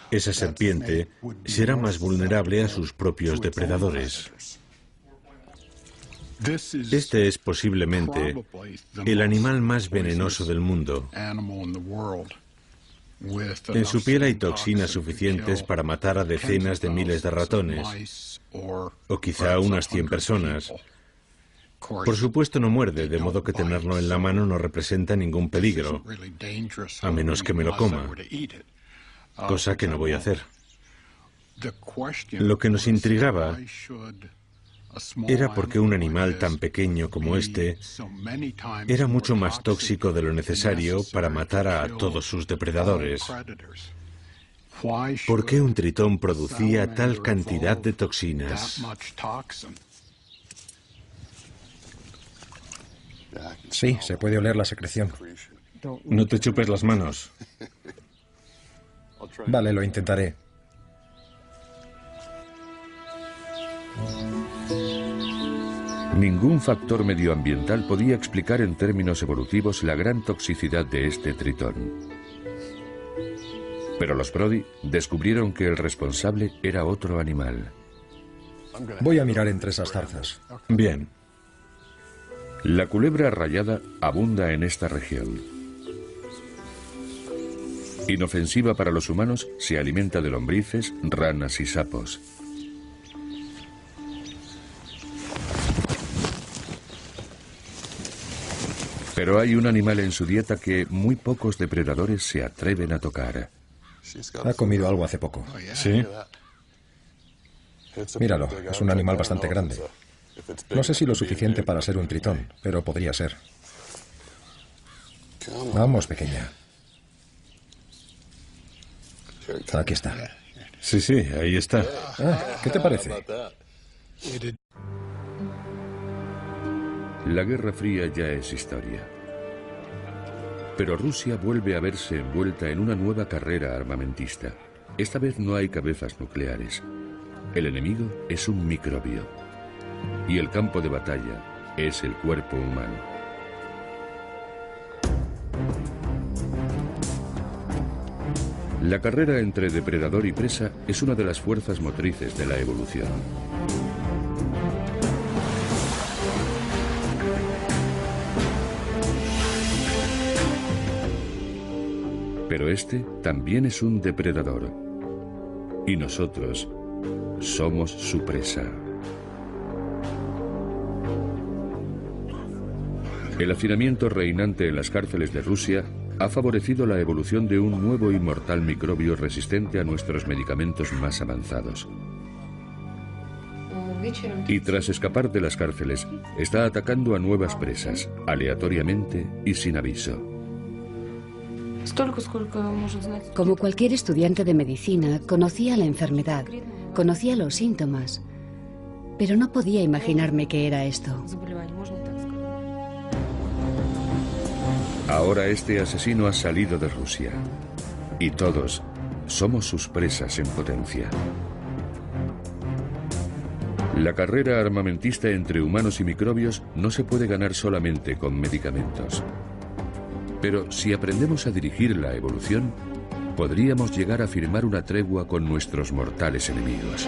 Esa serpiente será más vulnerable a sus propios depredadores. Este es posiblemente el animal más venenoso del mundo. En su piel hay toxinas suficientes para matar a decenas de miles de ratones, o quizá unas 100 personas. Por supuesto no muerde, de modo que tenerlo en la mano no representa ningún peligro, a menos que me lo coma, cosa que no voy a hacer. Lo que nos intrigaba era por qué un animal tan pequeño como este era mucho más tóxico de lo necesario para matar a todos sus depredadores. ¿Por qué un tritón producía tal cantidad de toxinas? Sí, se puede oler la secreción. No te chupes las manos. Vale, lo intentaré. Ningún factor medioambiental podía explicar en términos evolutivos la gran toxicidad de este tritón. Pero los Brody descubrieron que el responsable era otro animal. Voy a mirar entre esas zarzas. Bien. La culebra rayada abunda en esta región. Inofensiva para los humanos, se alimenta de lombrices, ranas y sapos. Pero hay un animal en su dieta que muy pocos depredadores se atreven a tocar. Ha comido algo hace poco. ¿Sí? Míralo, es un animal bastante grande. No sé si lo suficiente para ser un tritón, pero podría ser. Vamos, pequeña. Aquí está. Sí, ahí está. ¿Qué te parece? La Guerra Fría ya es historia. Pero Rusia vuelve a verse envuelta en una nueva carrera armamentista. Esta vez no hay cabezas nucleares. El enemigo es un microbio. Y el campo de batalla es el cuerpo humano. La carrera entre depredador y presa es una de las fuerzas motrices de la evolución. Pero este también es un depredador. Y nosotros somos su presa. El hacinamiento reinante en las cárceles de Rusia ha favorecido la evolución de un nuevo y mortal microbio resistente a nuestros medicamentos más avanzados. Y tras escapar de las cárceles, está atacando a nuevas presas, aleatoriamente y sin aviso. Como cualquier estudiante de medicina, conocía la enfermedad, conocía los síntomas, pero no podía imaginarme qué era esto. Ahora este asesino ha salido de Rusia y todos somos sus presas en potencia. La carrera armamentista entre humanos y microbios no se puede ganar solamente con medicamentos. Pero si aprendemos a dirigir la evolución, podríamos llegar a firmar una tregua con nuestros mortales enemigos.